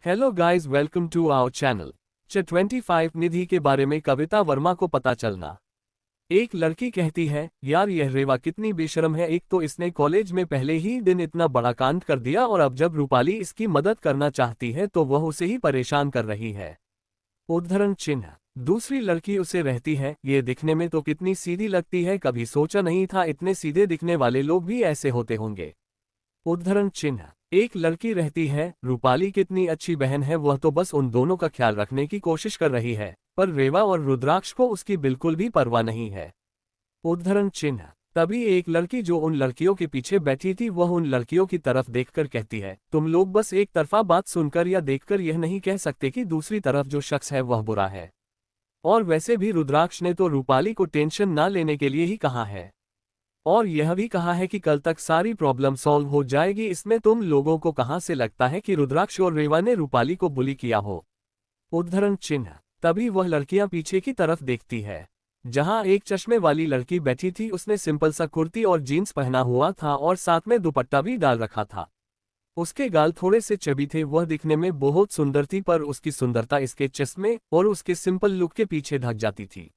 Hello guys, welcome to our channel. 25 निधि के बारे में कविता वर्मा को पता चलना। एक लड़की कहती है, यार यह रेवा कितनी बेशर्म है। एक तो इसने कॉलेज में पहले ही दिन इतना बड़ा कांड कर दिया और अब जब रूपाली इसकी मदद करना चाहती है तो वह उसे ही परेशान कर रही है। उद्धरण चिन्ह। दूसरी लड़की उसे रहती है, ये दिखने में तो कितनी सीधी लगती है, कभी सोचा नहीं था इतने सीधे दिखने वाले लोग भी ऐसे होते होंगे। उद्धरण चिन्ह। एक लड़की रहती है, रूपाली कितनी अच्छी बहन है, वह तो बस उन दोनों का ख्याल रखने की कोशिश कर रही है, पर रेवा और रुद्राक्ष को उसकी बिल्कुल भी परवाह नहीं है। उद्धरण चिन्ह। तभी एक लड़की जो उन लड़कियों के पीछे बैठी थी वह उन लड़कियों की तरफ देखकर कहती है, तुम लोग बस एक तरफा बात सुनकर या देखकर यह नहीं कह सकते कि दूसरी तरफ जो शख्स है वह बुरा है। और वैसे भी रुद्राक्ष ने तो रूपाली को टेंशन ना लेने के लिए ही कहा है, और यह भी कहा है कि कल तक सारी प्रॉब्लम सॉल्व हो जाएगी। इसमें तुम लोगों को कहां से लगता है कि रुद्राक्ष और रेवा ने रूपाली को बुली किया हो। उद्धरण चिन्ह। तभी वह लड़कियां पीछे की तरफ देखती है, जहां एक चश्मे वाली लड़की बैठी थी। उसने सिंपल सा कुर्ती और जीन्स पहना हुआ था और साथ में दुपट्टा भी डाल रखा था। उसके गाल थोड़े से चबी थे, वह दिखने में बहुत सुंदर थी, पर उसकी सुंदरता इसके चश्मे और उसके सिंपल लुक के पीछे ढक जाती थी।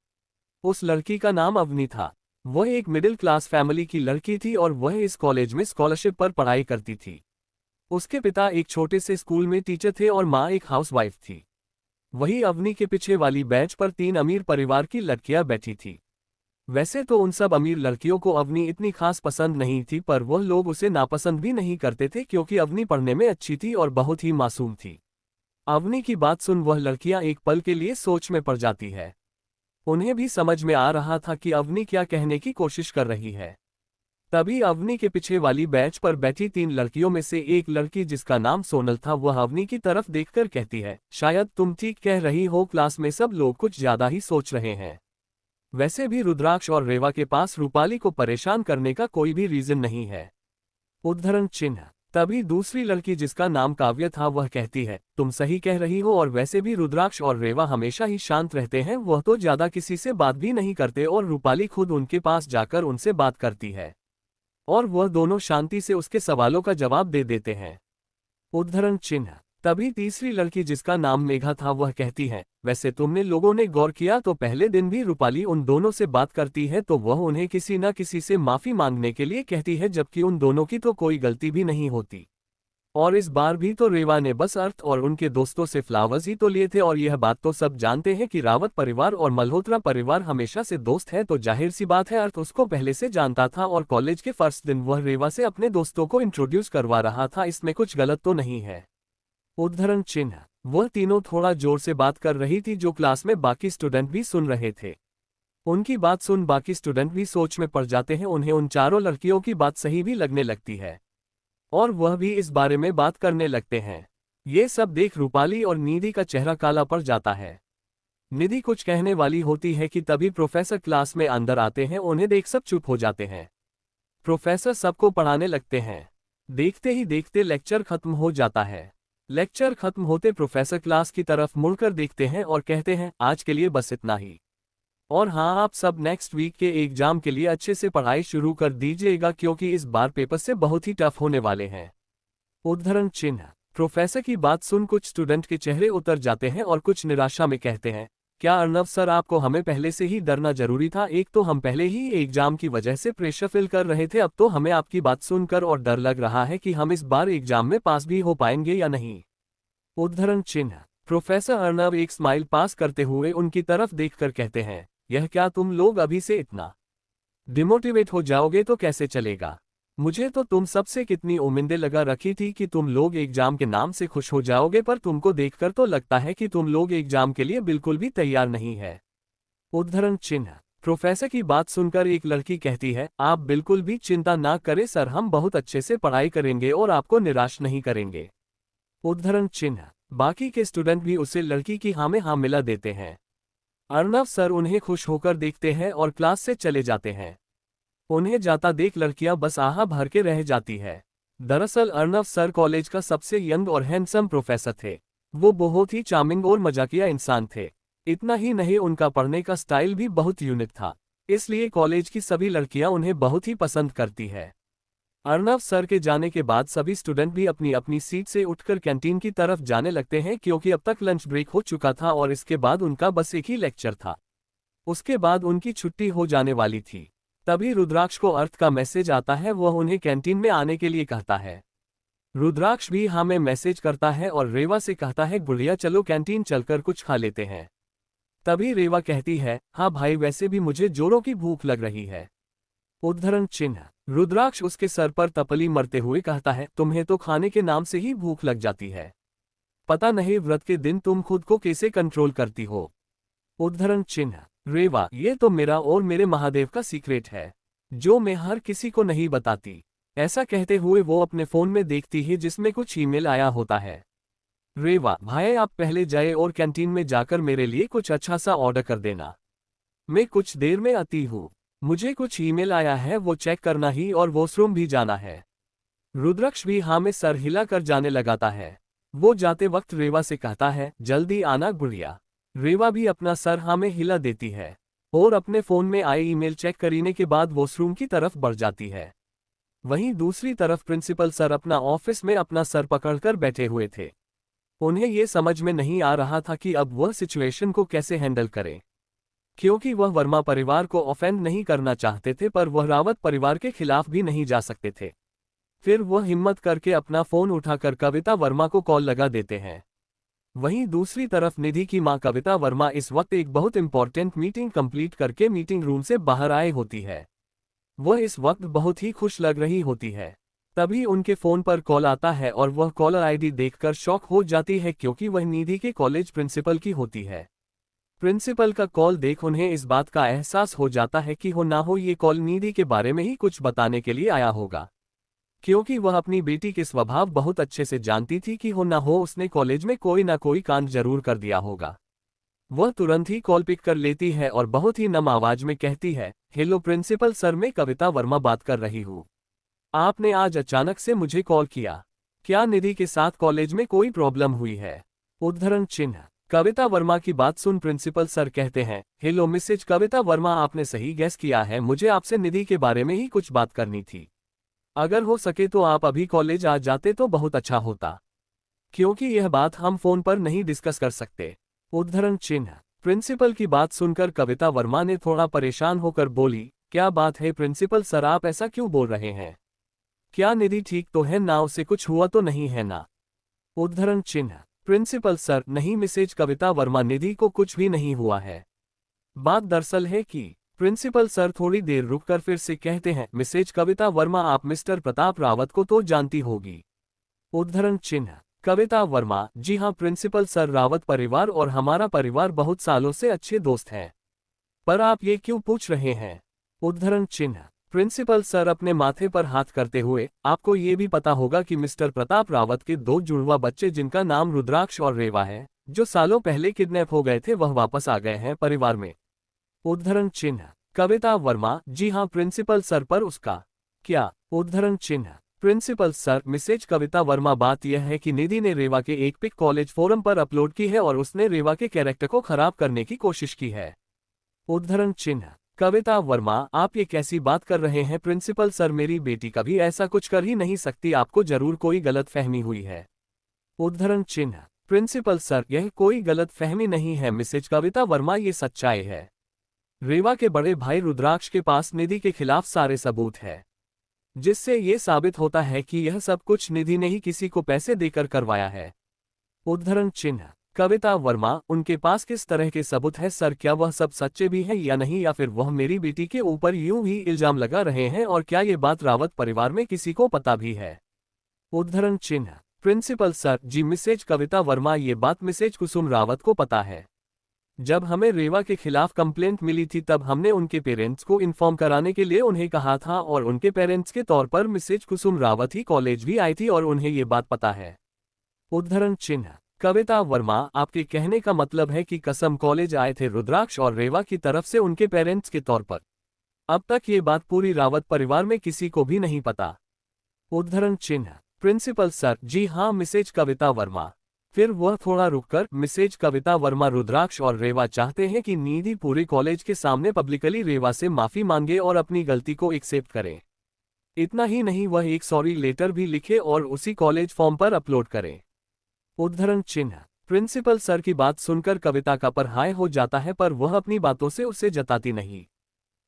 उस लड़की का नाम अवनी था। वह एक मिडिल क्लास फैमिली की लड़की थी और वह इस कॉलेज में स्कॉलरशिप पर पढ़ाई करती थी। उसके पिता एक छोटे से स्कूल में टीचर थे और माँ एक हाउसवाइफ थी। वही अवनी के पीछे वाली बेंच पर 3 अमीर परिवार की लड़कियां बैठी थी। वैसे तो उन सब अमीर लड़कियों को अवनी इतनी खास पसंद नहीं थी, पर वह लोग उसे नापसंद भी नहीं करते थे क्योंकि अवनी पढ़ने में अच्छी थी और बहुत ही मासूम थी। अवनी की बात सुन वह लड़कियां एक पल के लिए सोच में पड़ जाती है। उन्हें भी समझ में आ रहा था कि अवनी क्या कहने की कोशिश कर रही है। तभी अवनी के पीछे वाली बेंच पर बैठी 3 लड़कियों में से एक लड़की, जिसका नाम सोनल था, वह अवनी की तरफ देखकर कहती है, शायद तुम ठीक कह रही हो, क्लास में सब लोग कुछ ज्यादा ही सोच रहे हैं। वैसे भी रुद्राक्ष और रेवा के पास रूपाली को परेशान करने का कोई भी रीजन नहीं है। उद्धरण चिन्ह। तभी दूसरी लड़की, जिसका नाम काव्य था, वह कहती है, तुम सही कह रही हो, और वैसे भी रुद्राक्ष और रेवा हमेशा ही शांत रहते हैं, वह तो ज्यादा किसी से बात भी नहीं करते और रूपाली खुद उनके पास जाकर उनसे बात करती है और वह दोनों शांति से उसके सवालों का जवाब दे देते हैं। उद्धरण चिन्ह। तभी तीसरी लड़की, जिसका नाम मेघा था, वह कहती है, वैसे तुमने लोगों ने गौर किया तो पहले दिन भी रूपाली उन दोनों से बात करती है तो वह उन्हें किसी न किसी से माफी मांगने के लिए कहती है, जबकि उन दोनों की तो कोई गलती भी नहीं होती। और इस बार भी तो रेवा ने बस अर्थ और उनके दोस्तों से फ्लावर्स ही तो लिए थे, और यह बात तो सब जानते हैं कि रावत परिवार और मल्होत्रा परिवार हमेशा से दोस्त है, तो जाहिर सी बात है अर्थ उसको पहले से जानता था और कॉलेज के फर्स्ट दिन वह रेवा से अपने दोस्तों को इंट्रोड्यूस करवा रहा था। इसमें कुछ गलत तो नहीं है। उद्धरण चिन्ह। वह तीनों थोड़ा जोर से बात कर रही थी, जो क्लास में बाकी स्टूडेंट भी सुन रहे थे। उनकी बात सुन बाकी स्टूडेंट भी सोच में पड़ जाते हैं। उन्हें उन चारों लड़कियों की बात सही भी लगने लगती है और वह भी इस बारे में बात करने लगते हैं। ये सब देख रूपाली और निधि का चेहरा काला पड़ जाता है। निधि कुछ कहने वाली होती है कि तभी प्रोफेसर क्लास में अंदर आते हैं। उन्हें देख सब चुप हो जाते हैं। प्रोफेसर सबको पढ़ाने लगते हैं। देखते ही देखते लेक्चर खत्म हो जाता है। लेक्चर खत्म होते प्रोफेसर क्लास की तरफ मुड़कर देखते हैं और कहते हैं, आज के लिए बस इतना ही, और हाँ, आप सब नेक्स्ट वीक के एग्जाम के लिए अच्छे से पढ़ाई शुरू कर दीजिएगा क्योंकि इस बार पेपर से बहुत ही टफ होने वाले हैं। उद्धरण चिन्ह। प्रोफेसर की बात सुन कुछ स्टूडेंट के चेहरे उतर जाते हैं और कुछ निराशा में कहते हैं, क्या अर्णव सर, आपको हमें पहले से ही डरना जरूरी था। एक तो हम पहले ही एग्जाम की वजह से प्रेशर फील कर रहे थे, अब तो हमें आपकी बात सुनकर और डर लग रहा है कि हम इस बार एग्जाम में पास भी हो पाएंगे या नहीं। उद्धरण चिन्ह। प्रोफेसर अर्णव एक स्माइल पास करते हुए उनकी तरफ देखकर कहते हैं, यह क्या तुम लोग अभी से इतना डिमोटिवेट हो जाओगे तो कैसे चलेगा। मुझे तो तुम सबसे कितनी उम्मीदें लगा रखी थी कि तुम लोग एग्जाम के नाम से खुश हो जाओगे, पर तुमको देखकर तो लगता है कि तुम लोग एग्जाम के लिए बिल्कुल भी तैयार नहीं है। उद्धरण चिन्ह। प्रोफेसर की बात सुनकर एक लड़की कहती है, आप बिल्कुल भी चिंता ना करें सर, हम बहुत अच्छे से पढ़ाई करेंगे और आपको निराश नहीं करेंगे। उद्धरण चिन्ह। बाकी के स्टूडेंट भी उसे लड़की की हाँ में हाँ मिला देते हैं। अर्णव सर उन्हें खुश होकर देखते हैं और क्लास से चले जाते हैं। उन्हें जाता देख लड़कियां बस आहा भर के रह जाती है। दरअसल अर्णव सर कॉलेज का सबसे यंग और हैंडसम प्रोफेसर थे। वो बहुत ही चार्मिंग और मजाकिया इंसान थे। इतना ही नहीं, उनका पढ़ने का स्टाइल भी बहुत यूनिक था, इसलिए कॉलेज की सभी लड़कियां उन्हें बहुत ही पसंद करती है। अर्नव सर के जाने के बाद सभी स्टूडेंट भी अपनी अपनी सीट से उठकर कैंटीन की तरफ जाने लगते हैं क्योंकि अब तक लंच ब्रेक हो चुका था और इसके बाद उनका बस एक ही लेक्चर था। उसके बाद उनकी छुट्टी हो जाने वाली थी। तभी रुद्राक्ष को अर्थ का मैसेज आता है, वह उन्हें कैंटीन में आने के लिए कहता है। रुद्राक्ष भी हाँ में मैसेज करता है और रेवा से कहता है गुड़िया चलो कैंटीन चलकर कुछ खा लेते हैं। तभी रेवा कहती है हाँ भाई, वैसे भी मुझे जोरों की भूख लग रही है। उद्धरण चिन्ह। रुद्राक्ष उसके सर पर तपली मरते हुए कहता है तुम्हें तो खाने के नाम से ही भूख लग जाती है, पता नहीं व्रत के दिन तुम खुद को कैसे कंट्रोल करती हो। उद्धरण चिन्ह। रेवा, ये तो मेरा और मेरे महादेव का सीक्रेट है जो मैं हर किसी को नहीं बताती। ऐसा कहते हुए वो अपने फोन में देखती है जिसमें कुछ ईमेल आया होता है। रेवा, भाई आप पहले जाए और कैंटीन में जाकर मेरे लिए कुछ अच्छा सा ऑर्डर कर देना, मैं कुछ देर में आती हूँ। मुझे कुछ ईमेल आया है वो चेक करना ही और वॉशरूम भी जाना है। रुद्राक्ष भी हाँ में सर हिलाकर जाने लगाता है। वो जाते वक्त रेवा से कहता है जल्दी आना गुड़िया। रेवा भी अपना सर हाँ में हिला देती है और अपने फोन में आए ईमेल चेक करने के बाद वॉशरूम की तरफ बढ़ जाती है। वहीं दूसरी तरफ प्रिंसिपल सर अपना ऑफिस में अपना सर पकड़कर बैठे हुए थे। उन्हें ये समझ में नहीं आ रहा था कि अब वह सिचुएशन को कैसे हैंडल करें, क्योंकि वह वर्मा परिवार को ऑफेंड नहीं करना चाहते थे पर वह रावत परिवार के खिलाफ भी नहीं जा सकते थे। फिर वह हिम्मत करके अपना फोन उठाकर कविता वर्मा को कॉल लगा देते हैं। वहीं दूसरी तरफ निधि की मां कविता वर्मा इस वक्त एक बहुत इंपॉर्टेंट मीटिंग कंप्लीट करके मीटिंग रूम से बाहर आए होती है। वह इस वक्त बहुत ही खुश लग रही होती है। तभी उनके फोन पर कॉल आता है और वह कॉलर आईडी देखकर शॉक हो जाती है क्योंकि वह निधि के कॉलेज प्रिंसिपल की होती है। प्रिंसिपल का कॉल देख उन्हें इस बात का एहसास हो जाता है कि हो ना हो ये कॉल निधि के बारे में ही कुछ बताने के लिए आया होगा, क्योंकि वह अपनी बेटी के स्वभाव बहुत अच्छे से जानती थी कि हो ना हो उसने कॉलेज में कोई ना कोई कांड जरूर कर दिया होगा। वह तुरंत ही कॉल पिक कर लेती है और बहुत ही नम आवाज में कहती है हेलो प्रिंसिपल सर, मैं कविता वर्मा बात कर रही हूँ। आपने आज अचानक से मुझे कॉल किया, क्या निधि के साथ कॉलेज में कोई प्रॉब्लम हुई है? उद्धरण चिन्ह। कविता वर्मा की बात सुन प्रिंसिपल सर कहते हैं हेलो मिसेज कविता वर्मा, आपने सही गैस किया है, मुझे आपसे निधि के बारे में ही कुछ बात करनी थी। अगर हो सके तो आप अभी कॉलेज आ जाते तो बहुत अच्छा होता, क्योंकि यह बात हम फोन पर नहीं डिस्कस कर सकते। उद्धरण चिन्ह। प्रिंसिपल की बात सुनकर कविता वर्मा ने थोड़ा परेशान होकर बोली क्या बात है प्रिंसिपल सर, आप ऐसा क्यों बोल रहे हैं? क्या निधि ठीक तो है ना, उसे कुछ हुआ तो नहीं है ना? उद्धरण चिन्ह। प्रिंसिपल सर, नहीं मिसेज कविता वर्मा, निधि को कुछ भी नहीं हुआ है। बात दरअसल है कि प्रिंसिपल सर थोड़ी देर रुककर फिर से कहते हैं मिसेज कविता वर्मा, आप मिस्टर प्रताप रावत को तो जानती होगी। उद्धरण चिन्ह। कविता वर्मा, जी हाँ प्रिंसिपल सर, रावत परिवार और हमारा परिवार बहुत सालों से अच्छे दोस्त हैं। पर आप ये क्यों पूछ रहे हैं? उद्धरण चिन्ह। प्रिंसिपल सर अपने माथे पर हाथ करते हुए, आपको ये भी पता होगा कि मिस्टर प्रताप रावत के दो जुड़वा बच्चे जिनका नाम रुद्राक्ष और रेवा है, जो सालों पहले किडनैप हो गए थे, वह वापस आ गए हैं परिवार में। उद्धरण चिन्ह। कविता वर्मा, जी हाँ प्रिंसिपल सर, पर उसका क्या? उद्धरण चिन्ह। प्रिंसिपल सर, मिसेज कविता वर्मा, बात यह है कि निधि ने रेवा के एक पिक कॉलेज फोरम पर अपलोड की है और उसने रेवा के कैरेक्टर को खराब करने की कोशिश की है। उद्धरण चिन्ह। कविता वर्मा, आप ये कैसी बात कर रहे हैं प्रिंसिपल सर, मेरी बेटी कभी ऐसा कुछ कर ही नहीं सकती, आपको जरूर कोई गलत फहमी हुई है। उद्धरण चिन्ह। प्रिंसिपल सर, यह कोई गलत फहमी नहीं है मिसेज कविता वर्मा, ये सच्चाई है। रेवा के बड़े भाई रुद्राक्ष के पास निधि के खिलाफ सारे सबूत है, जिससे ये साबित होता है कि यह सब कुछ निधि ने ही किसी को पैसे देकर करवाया है। उद्धरण चिन्ह। कविता वर्मा, उनके पास किस तरह के सबूत है सर? क्या वह सब सच्चे भी हैं या नहीं, या फिर वह मेरी बेटी के ऊपर यूं ही इल्जाम लगा रहे हैं, और क्या ये बात रावत परिवार में किसी को पता भी है? उद्धरण चिन्ह। प्रिंसिपल सर, जी मिसेज कविता वर्मा, ये बात मिसेज कुसुम रावत को पता है। जब हमें रेवा के खिलाफ कंप्लेंट मिली थी तब हमने उनके पेरेंट्स को इन्फॉर्म कराने के लिए उन्हें कहा था, और उनके पेरेंट्स के तौर पर मिसेज कुसुम रावत ही कॉलेज भी आई थी और उन्हें ये बात पता है। उद्धरण चिन्ह। कविता वर्मा, आपके कहने का मतलब है कि कसम कॉलेज आए थे रुद्राक्ष और रेवा की तरफ से उनके पेरेंट्स के तौर पर। अब तक ये बात पूरी रावत परिवार में किसी को भी नहीं पता। उद्धरण चिन्ह। प्रिंसिपल सर, जी हाँ मिसेज कविता वर्मा। फिर वह थोड़ा रुककर, मिसेज कविता वर्मा, रुद्राक्ष और रेवा चाहते हैं कि निधि पूरे कॉलेज के सामने पब्लिकली रेवा से माफी मांगे और अपनी गलती को एक्सेप्ट करे। इतना ही नहीं, वह एक सॉरी लेटर भी लिखे और उसी कॉलेज फॉर्म पर अपलोड करे। उद्धरण चिन्ह। प्रिंसिपल सर की बात सुनकर कविता का पर हाय हो जाता है, पर वह अपनी बातों से उसे जताती नहीं।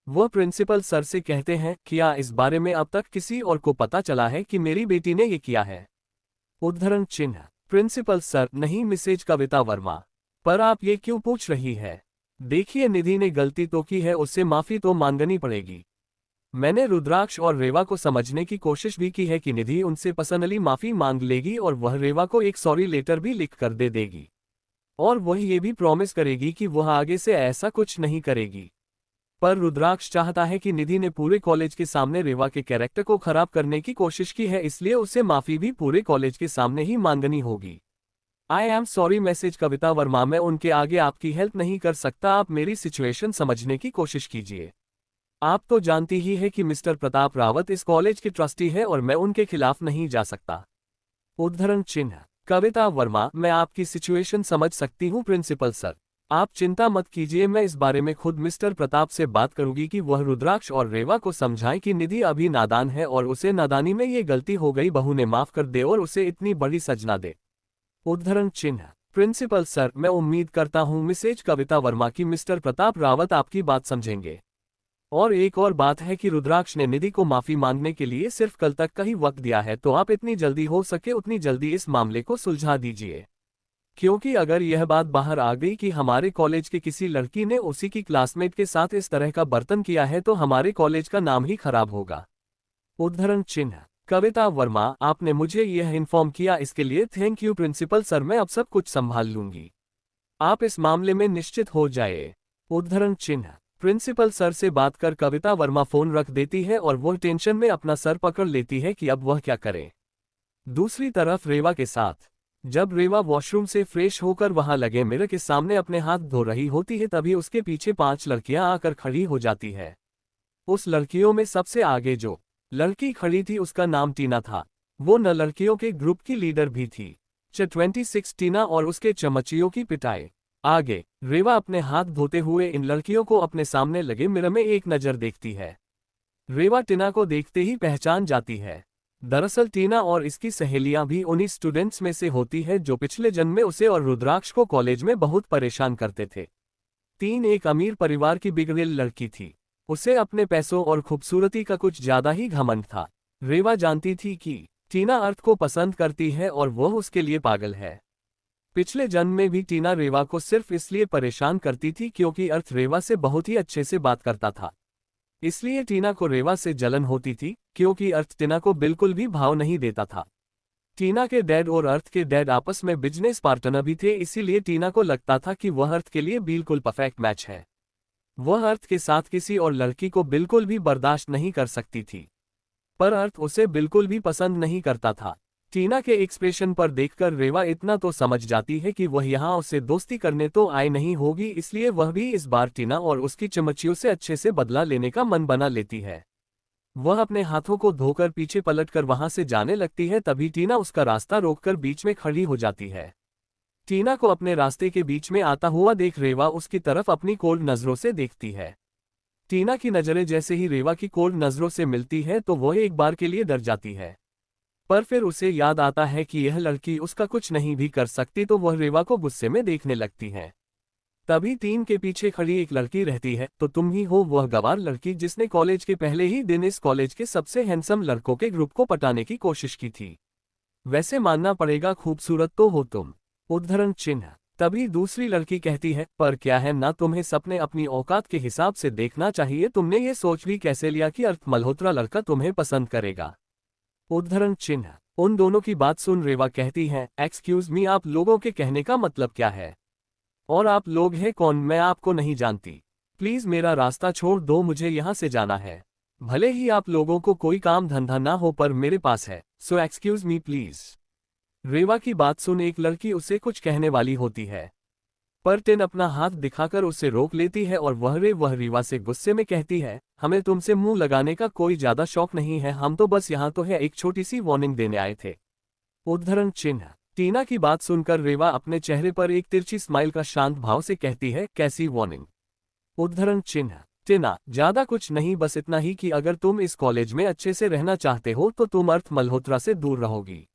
वह प्रिंसिपल सर से कहते हैं, क्या इस बारे में अब तक किसी और को पता चला है कि मेरी बेटी ने ये किया है? उद्धरण चिन्ह। प्रिंसिपल सर, नहीं मिसेज कविता वर्मा, पर आप ये क्यों पूछ रही है? देखिए, निधि ने गलती तो की है, उससे माफी तो मांगनी पड़ेगी। मैंने रुद्राक्ष और रेवा को समझने की कोशिश भी की है कि निधि उनसे पर्सनली माफी मांग लेगी और वह रेवा को एक सॉरी लेटर भी लिख कर दे देगी, और वह ये भी प्रॉमिस करेगी कि वह आगे से ऐसा कुछ नहीं करेगी। पर रुद्राक्ष चाहता है कि निधि ने पूरे कॉलेज के सामने रेवा के कैरेक्टर को खराब करने की कोशिश की है, इसलिए उसे माफी भी पूरे कॉलेज के सामने ही मांगनी होगी। आई एम सॉरी मैसेज कविता वर्मा, मैं उनके आगे आपकी हेल्प नहीं कर सकता, आप मेरी सिचुएशन समझने की कोशिश कीजिए। आप तो जानती ही है कि मिस्टर प्रताप रावत इस कॉलेज के ट्रस्टी है और मैं उनके खिलाफ नहीं जा सकता। उद्धरण चिन्ह। कविता वर्मा, मैं आपकी सिचुएशन समझ सकती हूँ प्रिंसिपल सर, आप चिंता मत कीजिए, मैं इस बारे में खुद मिस्टर प्रताप से बात करूंगी कि वह रुद्राक्ष और रेवा को समझाएं कि निधि अभी नादान है और उसे नादानी में ये गलती हो गई, बहू ने माफ कर दे और उसे इतनी बड़ी सजा दे। उद्धरण चिन्ह। प्रिंसिपल सर, मैं उम्मीद करता हूँ मिसेज कविता वर्मा की मिस्टर प्रताप रावत आपकी बात समझेंगे। और एक और बात है कि रुद्राक्ष ने निधि को माफी मांगने के लिए सिर्फ कल तक का ही वक्त दिया है, तो आप इतनी जल्दी हो सके उतनी जल्दी इस मामले को सुलझा दीजिए, क्योंकि अगर यह बात बाहर आ गई कि हमारे कॉलेज के किसी लड़की ने उसी की क्लासमेट के साथ इस तरह का बर्तन किया है तो हमारे कॉलेज का नाम ही खराब होगा। उद्धरण चिन्ह। कविता वर्मा, आपने मुझे यह इन्फॉर्म किया, इसके लिए थैंक यू प्रिंसिपल सर, मैं अब सब कुछ संभाल लूंगी, आप इस मामले में निश्चित हो जाए। उद्धरण चिन्ह। प्रिंसिपल सर से बात कर कविता वर्मा फोन रख देती है और वह टेंशन में अपना सर पकड़ लेती है कि अब वह क्या करे। दूसरी तरफ रेवा के साथ। जब रेवा वॉशरूम से फ्रेश होकर वहां लगे मिरर के सामने अपने हाथ धो रही होती है, तभी उसके पीछे 5 लड़कियां आकर खड़ी हो जाती है। उस लड़कियों में सबसे आगे जो लड़की खड़ी थी उसका नाम टीना था। वो न लड़कियों के ग्रुप की लीडर भी थी। 26 टीना और उसके चमचियों की पिटाई। आगे रेवा अपने हाथ धोते हुए इन लड़कियों को अपने सामने लगे मिरर में एक नजर देखती है। रेवा टीना को देखते ही पहचान जाती है। दरअसल टीना और इसकी सहेलियां भी उन्हीं स्टूडेंट्स में से होती है जो पिछले जन्म में उसे और रुद्राक्ष को कॉलेज में बहुत परेशान करते थे। तीन एक अमीर परिवार की बिगड़ेल लड़की थी। उसे अपने पैसों और खूबसूरती का कुछ ज्यादा ही घमंड था। रेवा जानती थी कि टीना अर्थ को पसंद करती है और वह उसके लिए पागल है। पिछले जन्म में भी टीना रेवा को सिर्फ इसलिए परेशान करती थी क्योंकि अर्थ रेवा से बहुत ही अच्छे से बात करता था। इसलिए टीना को रेवा से जलन होती थी, क्योंकि अर्थ टीना को बिल्कुल भी भाव नहीं देता था। टीना के डैड और अर्थ के डैड आपस में बिजनेस पार्टनर भी थे, इसीलिए टीना को लगता था कि वह अर्थ के लिए बिल्कुल परफेक्ट मैच है। वह अर्थ के साथ किसी और लड़की को बिल्कुल भी बर्दाश्त नहीं कर सकती थी, पर अर्थ उसे बिल्कुल भी पसंद नहीं करता था। टीना के एक्सप्रेशन पर देखकर रेवा इतना तो समझ जाती है कि वह यहाँ उससे दोस्ती करने तो आई नहीं होगी, इसलिए वह भी इस बार टीना और उसकी चमचियों से अच्छे से बदला लेने का मन बना लेती है। वह अपने हाथों को धोकर पीछे पलटकर वहां से जाने लगती है, तभी टीना उसका रास्ता रोककर बीच में खड़ी हो जाती है। टीना को अपने रास्ते के बीच में आता हुआ देख रेवा उसकी तरफ अपनी कोल्ड नजरों से देखती है। टीना की नजरें जैसे ही रेवा की कोल्ड नजरों से मिलती है तो वह एक बार के लिए डर जाती है, पर फिर उसे याद आता है कि यह लड़की उसका कुछ नहीं भी कर सकती, तो वह रेवा को गुस्से में देखने लगती है। तभी तीन के पीछे खड़ी एक लड़की रहती है, तो तुम ही हो वह गवार लड़की जिसने कॉलेज के पहले ही दिन इस कॉलेज के सबसे हैंडसम लड़कों के ग्रुप को पटाने की कोशिश की थी। वैसे मानना पड़ेगा खूबसूरत तो हो तुम। उद्धरण चिन्ह। तभी दूसरी लड़की कहती है, पर क्या है ना, तुम्हें सपने अपनी औकात के हिसाब से देखना चाहिए, तुमने ये सोच भी कैसे लिया कि अर्थ मल्होत्रा लड़का तुम्हें पसंद करेगा। उद्धरण चिन्ह। उन दोनों की बात सुन रेवा कहती है, एक्सक्यूज मी, आप लोगों के कहने का मतलब क्या है? और आप लोग हैं कौन? मैं आपको नहीं जानती, प्लीज मेरा रास्ता छोड़ दो, मुझे यहाँ से जाना है। भले ही आप लोगों को कोई काम धंधा ना हो, पर मेरे पास है, सो एक्सक्यूज मी प्लीज। रेवा की बात सुन एक लड़की उसे कुछ कहने वाली होती है, पर टिन अपना हाथ दिखाकर उसे रोक लेती है और वह रेवा से गुस्से में कहती है, हमें तुमसे मुंह लगाने का कोई ज्यादा शौक नहीं है, हम तो बस यहाँ तो है एक छोटी सी वार्निंग देने आए थे। उद्धरण चिन्ह। टीना की बात सुनकर रेवा अपने चेहरे पर एक तिरछी स्माइल का शांत भाव से कहती है, कैसी वार्निंग? उद्धरण चिन्ह। टीना, ज्यादा कुछ नहीं, बस इतना ही कि अगर तुम इस कॉलेज में अच्छे से रहना चाहते हो तो तुम अर्थ मल्होत्रा से दूर रहोगी।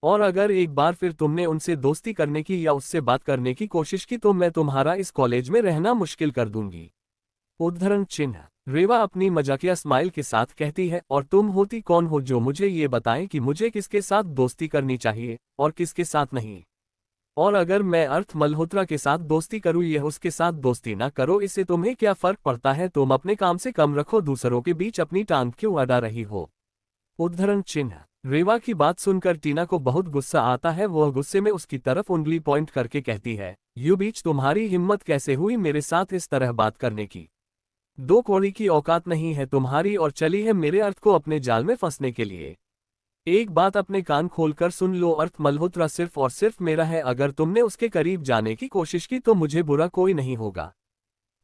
और अगर एक बार फिर तुमने उनसे दोस्ती करने की या उससे बात करने की कोशिश की तो मैं तुम्हारा इस कॉलेज में रहना मुश्किल कर दूंगी। उद्धरण चिन्ह। रेवा अपनी मजाकिया स्माइल के साथ कहती है, और तुम होती कौन हो जो मुझे ये बताएं कि मुझे किसके साथ दोस्ती करनी चाहिए और किसके साथ नहीं। और अगर मैं अर्थ मल्होत्रा के साथ दोस्ती करूं या उसके साथ दोस्ती ना करो, इससे तुम्हें क्या फर्क पड़ता है? तुम अपने काम से कम रखो, दूसरों के बीच अपनी टांग क्यों अड़ा रही हो। उद्धरण चिन्ह। रेवा की बात सुनकर टीना को बहुत गुस्सा आता है। वह गुस्से में उसकी तरफ उंगली पॉइंट करके कहती है, यू बीच, तुम्हारी हिम्मत कैसे हुई मेरे साथ इस तरह बात करने की? दो कौड़ी की औकात नहीं है तुम्हारी और चली है मेरे अर्थ को अपने जाल में फंसने के लिए। एक बात अपने कान खोलकर सुन लो, अर्थ मल्होत्रा सिर्फ और सिर्फ मेरा है। अगर तुमने उसके करीब जाने की कोशिश की तो मुझे बुरा कोई नहीं होगा।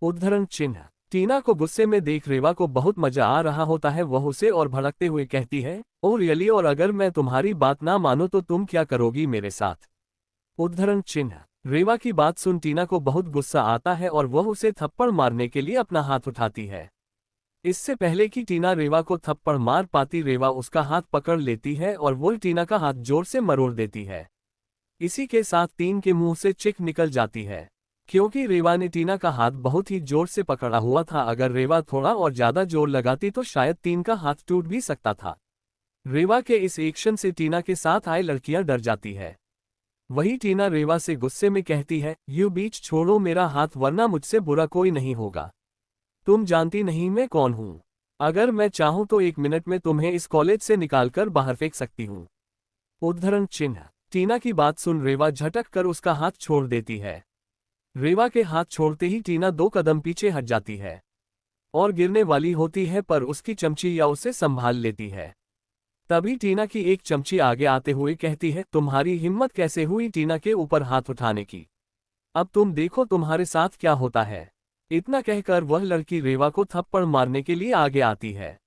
उद्धरण चिन्ह। टीना को गुस्से में देख रेवा को बहुत मजा आ रहा होता है। वह उसे और भड़कते हुए कहती है, ओ रियली, और अगर मैं तुम्हारी बात ना मानो तो तुम क्या करोगी मेरे साथ? उद्धरण चिन्ह। रेवा की बात सुन टीना को बहुत गुस्सा आता है और वह उसे थप्पड़ मारने के लिए अपना हाथ उठाती है। इससे पहले कि टीना रेवा को थप्पड़ मार पाती, रेवा उसका हाथ पकड़ लेती है और वो टीना का हाथ जोर से मरोड़ देती है। इसी के साथ तीन के मुंह से चिक निकल जाती है। क्योंकि रेवा ने टीना का हाथ बहुत ही जोर से पकड़ा हुआ था, अगर रेवा थोड़ा और ज्यादा जोर लगाती तो शायद तीन का हाथ टूट भी सकता था। रेवा के इस एक्शन से टीना के साथ आए लड़कियां डर जाती है। वही टीना रेवा से गुस्से में कहती है, यू बीच, छोड़ो मेरा हाथ वरना मुझसे बुरा कोई नहीं होगा। तुम जानती नहीं मैं कौन हूं। अगर मैं चाहूं तो 1 मिनट में तुम्हें इस कॉलेज से निकालकर बाहर फेंक सकती हूं। उद्धरण चिन्ह। टीना की बात सुन रेवा झटक कर उसका हाथ छोड़ देती है। रेवा के हाथ छोड़ते ही टीना 2 कदम पीछे हट जाती है और गिरने वाली होती है, पर उसकी चमची या उसे संभाल लेती है। तभी टीना की एक चमची आगे आते हुए कहती है, तुम्हारी हिम्मत कैसे हुई टीना के ऊपर हाथ उठाने की? अब तुम देखो तुम्हारे साथ क्या होता है। इतना कहकर वह लड़की रेवा को थप्पड़ मारने के लिए आगे आती है,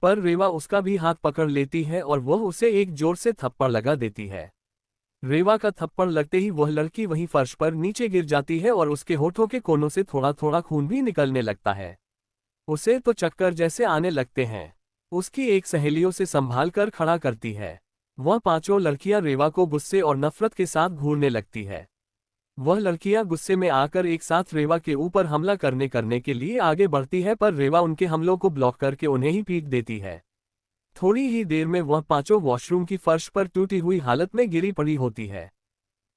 पर रेवा उसका भी हाथ पकड़ लेती है और वह उसे एक जोर से थप्पड़ लगा देती है। रेवा का थप्पड़ लगते ही वह लड़की वहीं फर्श पर नीचे गिर जाती है और उसके होठों के कोनों से थोड़ा थोड़ा खून भी निकलने लगता है। उसे तो चक्कर जैसे आने लगते हैं। उसकी एक सहेलियों से संभाल कर खड़ा करती है। वह 5 लड़कियां रेवा को गुस्से और नफरत के साथ घूरने लगती है। वह लड़कियां गुस्से में आकर एक साथ रेवा के ऊपर हमला करने के लिए आगे बढ़ती है, पर रेवा उनके हमलों को ब्लॉक करके उन्हें ही पीट देती है। थोड़ी ही देर में वह 5 वॉशरूम की फर्श पर टूटी हुई हालत में गिरी पड़ी होती है।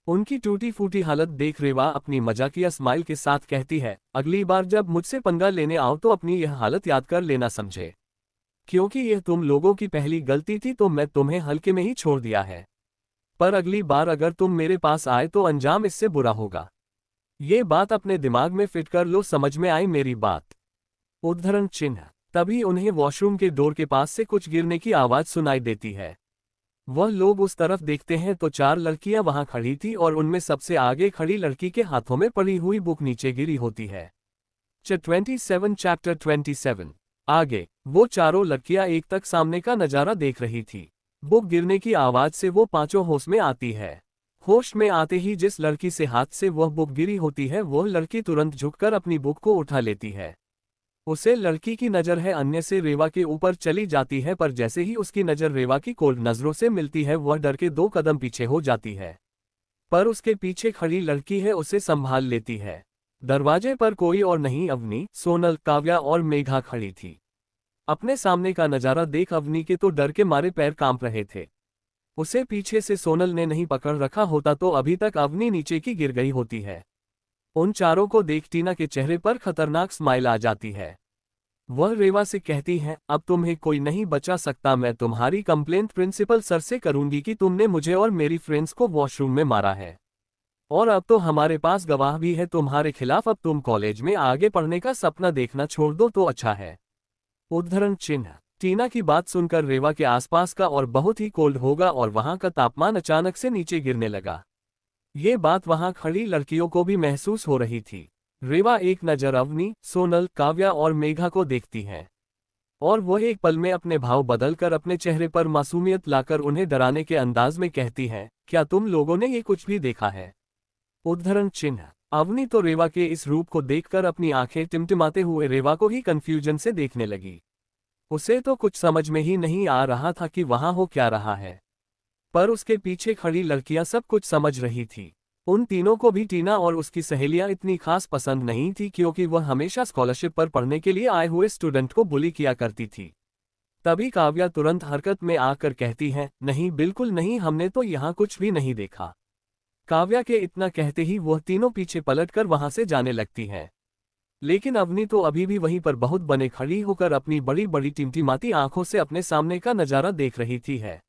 उनकी टूटी फूटी हालत देख रेवा अपनी मजाकिया स्माइल के साथ कहती है, अगली बार जब मुझसे पंगा लेने आओ तो अपनी यह हालत याद कर लेना, समझे? क्योंकि यह तुम लोगों की पहली गलती थी तो मैं तुम्हें हल्के में ही छोड़ दिया है, पर अगली बार अगर तुम मेरे पास आए तो अंजाम इससे बुरा होगा। ये बात अपने दिमाग में फिट कर लो, समझ में आई मेरी बात? उद्धरण चिन्ह। तभी उन्हें वॉशरूम के डोर के पास से कुछ गिरने की आवाज सुनाई देती है। वह लोग उस तरफ देखते हैं तो 4 लड़कियां वहां खड़ी थी और उनमें सबसे आगे खड़ी लड़की के हाथों में पड़ी हुई बुक नीचे गिरी होती है। 27 चैप्टर 27। आगे वो चारों लड़कियां एक तक सामने का नजारा देख रही थी। बुक गिरने की आवाज से वो 5 होश में आती है। होश में आते ही जिस लड़की से हाथ से वह बुक गिरी होती है वह लड़की तुरंत झुककर अपनी बुक को उठा लेती है। उसे लड़की की नजर है अन्य से रेवा के ऊपर चली जाती है, पर जैसे ही उसकी नजर रेवा की कोल्ड नजरों से मिलती है वह डर के 2 कदम पीछे हो जाती है। पर उसके पीछे खड़ी लड़की है उसे संभाल लेती है। दरवाजे पर कोई और नहीं, अवनी, सोनल, काव्या और मेघा खड़ी थी। अपने सामने का नजारा देख अवनी के तो डर के मारे पैर कांप रहे थे। उसे पीछे से सोनल ने नहीं पकड़ रखा होता तो अभी तक अवनी नीचे की गिर गई होती है। उन चारों को देख टीना के चेहरे पर खतरनाक स्माइल आ जाती है। वह रेवा से कहती है, अब तुम्हें कोई नहीं बचा सकता। मैं तुम्हारी कंप्लेंट प्रिंसिपल सर से करूंगी कि तुमने मुझे और मेरी फ्रेंड्स को वॉशरूम में मारा है। और अब तो हमारे पास गवाह भी है तुम्हारे खिलाफ। अब तुम कॉलेज में आगे पढ़ने का सपना देखना छोड़ दो तो अच्छा है। उद्धरण चिन्ह। टीना की बात सुनकर रेवा के आसपास का और बहुत ही कोल्ड होगा और वहां का तापमान अचानक से नीचे गिरने लगा। ये बात वहां खड़ी लड़कियों को भी महसूस हो रही थी। रेवा एक नजर अवनी, सोनल, काव्या और मेघा को देखती है और वह एक पल में अपने भाव बदलकर अपने चेहरे पर मासूमियत लाकर उन्हें डराने के अंदाज में कहती है, क्या तुम लोगों ने ये कुछ भी देखा है? उद्धरण चिन्ह। अवनी तो रेवा के इस रूप को देखकर अपनी आंखें टिमटिमाते हुए रेवा को ही कंफ्यूजन से देखने लगी। उसे तो कुछ समझ में ही नहीं आ रहा था कि वहां हो क्या रहा है, पर उसके पीछे खड़ी लड़कियां सब कुछ समझ रही थी। उन तीनों को भी टीना और उसकी सहेलियां इतनी खास पसंद नहीं थी, क्योंकि वह हमेशा स्कॉलरशिप पर पढ़ने के लिए आए हुए स्टूडेंट को बुली किया करती थी। तभी काव्या तुरंत हरकत में आकर कहती है, नहीं बिल्कुल नहीं, हमने तो यहाँ कुछ भी नहीं देखा। काव्या के इतना कहते ही वह तीनों पीछे पलटकर वहां से जाने लगती हैं। लेकिन अवनी तो अभी भी वहीं पर बहुत बने खड़ी होकर अपनी बड़ी बड़ी टिमटिमाती आंखों से अपने सामने का नजारा देख रही थी है।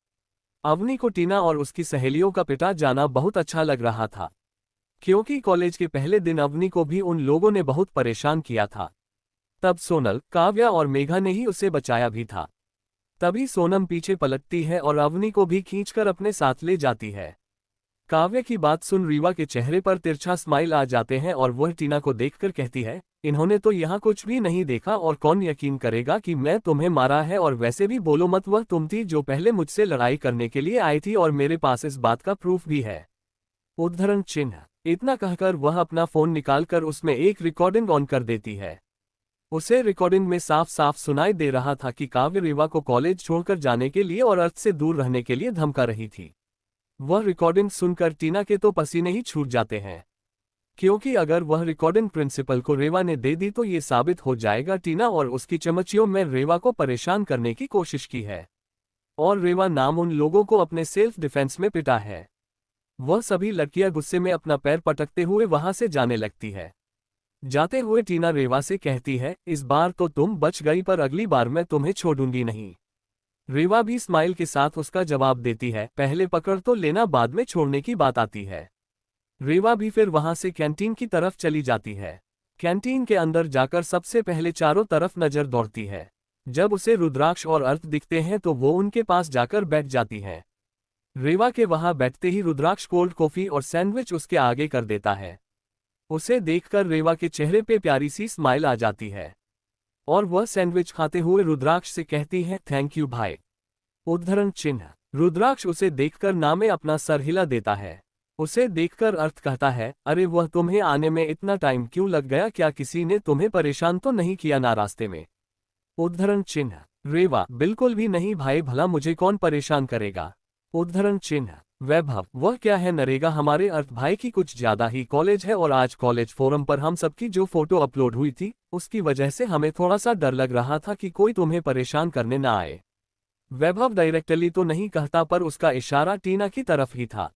अवनी को टीना और उसकी सहेलियों का पिटा जाना बहुत अच्छा लग रहा था, क्योंकि कॉलेज के पहले दिन अवनी को भी उन लोगों ने बहुत परेशान किया था। तब सोनल, काव्या और मेघा ने ही उसे बचाया भी था। तभी सोनम पीछे पलटती है और अवनी को भी खींचकर अपने साथ ले जाती है। काव्या की बात सुन रीवा के चेहरे पर तिरछा स्माइल आ जाते हैं और वह टीना को देखकर कहती है, इन्होंने तो यहाँ कुछ भी नहीं देखा और कौन यकीन करेगा कि मैं तुम्हें मारा है, और वैसे भी बोलो मत, वह तुम थी जो पहले मुझसे लड़ाई करने के लिए आई थी और मेरे पास इस बात का प्रूफ भी है। उद्धरण चिन्ह। इतना कहकर वह अपना फोन निकालकर उसमें एक रिकॉर्डिंग ऑन कर देती है। उसे रिकॉर्डिंग में साफ साफ सुनाई दे रहा था कि काव्य रीवा को कॉलेज छोड़कर जाने के लिए और अर्थ से दूर रहने के लिए धमका रही थी। वह रिकॉर्डिंग सुनकर टीना के तो पसीने ही छूट जाते हैं, क्योंकि अगर वह रिकॉर्डिंग प्रिंसिपल को रेवा ने दे दी तो ये साबित हो जाएगा टीना और उसकी चमचियों में रेवा को परेशान करने की कोशिश की है, और रेवा नाम उन लोगों को अपने सेल्फ डिफेंस में पिटा है। वह सभी लड़कियां गुस्से में अपना पैर पटकते हुए वहां से जाने लगती है। जाते हुए टीना रेवा से कहती है, इस बार तो तुम बच गई, पर अगली बार मैं तुम्हें छोड़ूंगी नहीं। रेवा भी स्माइल के साथ उसका जवाब देती है, पहले पकड़ तो लेना, बाद में छोड़ने की बात आती है। रेवा भी फिर वहां से कैंटीन की तरफ चली जाती है। कैंटीन के अंदर जाकर सबसे पहले चारों तरफ नजर दौड़ती है। जब उसे रुद्राक्ष और अर्थ दिखते हैं तो वो उनके पास जाकर बैठ जाती है। रेवा के वहां बैठते ही रुद्राक्ष कोल्ड कॉफी और सैंडविच उसके आगे कर देता है। उसे देखकर रेवा के चेहरे पे प्यारी सी स्माइल आ जाती है और वह सैंडविच खाते हुए रुद्राक्ष से कहती है, थैंक यू भाई। उद्धरण चिन्ह। रुद्राक्ष उसे देखकर ना में अपना सर हिला देता है। उसे देखकर अर्थ कहता है, अरे वह तुम्हें आने में इतना टाइम क्यों लग गया, क्या किसी ने तुम्हें परेशान तो नहीं किया ना रास्ते में? उद्धरण चिन्ह। रेवा, बिल्कुल भी नहीं भाई, भला मुझे कौन परेशान करेगा। उद्धरण चिन्ह। वैभव, वह क्या है नरेगा, हमारे अर्थ भाई की कुछ ज्यादा ही कॉलेज है, और आज कॉलेज फोरम पर हम सबकी जो फोटो अपलोड हुई थी उसकी वजह से हमें थोड़ा सा डर लग रहा था कि कोई तुम्हें परेशान करने ना आए। वैभव डायरेक्टली तो नहीं कहता, पर उसका इशारा टीना की तरफ ही था।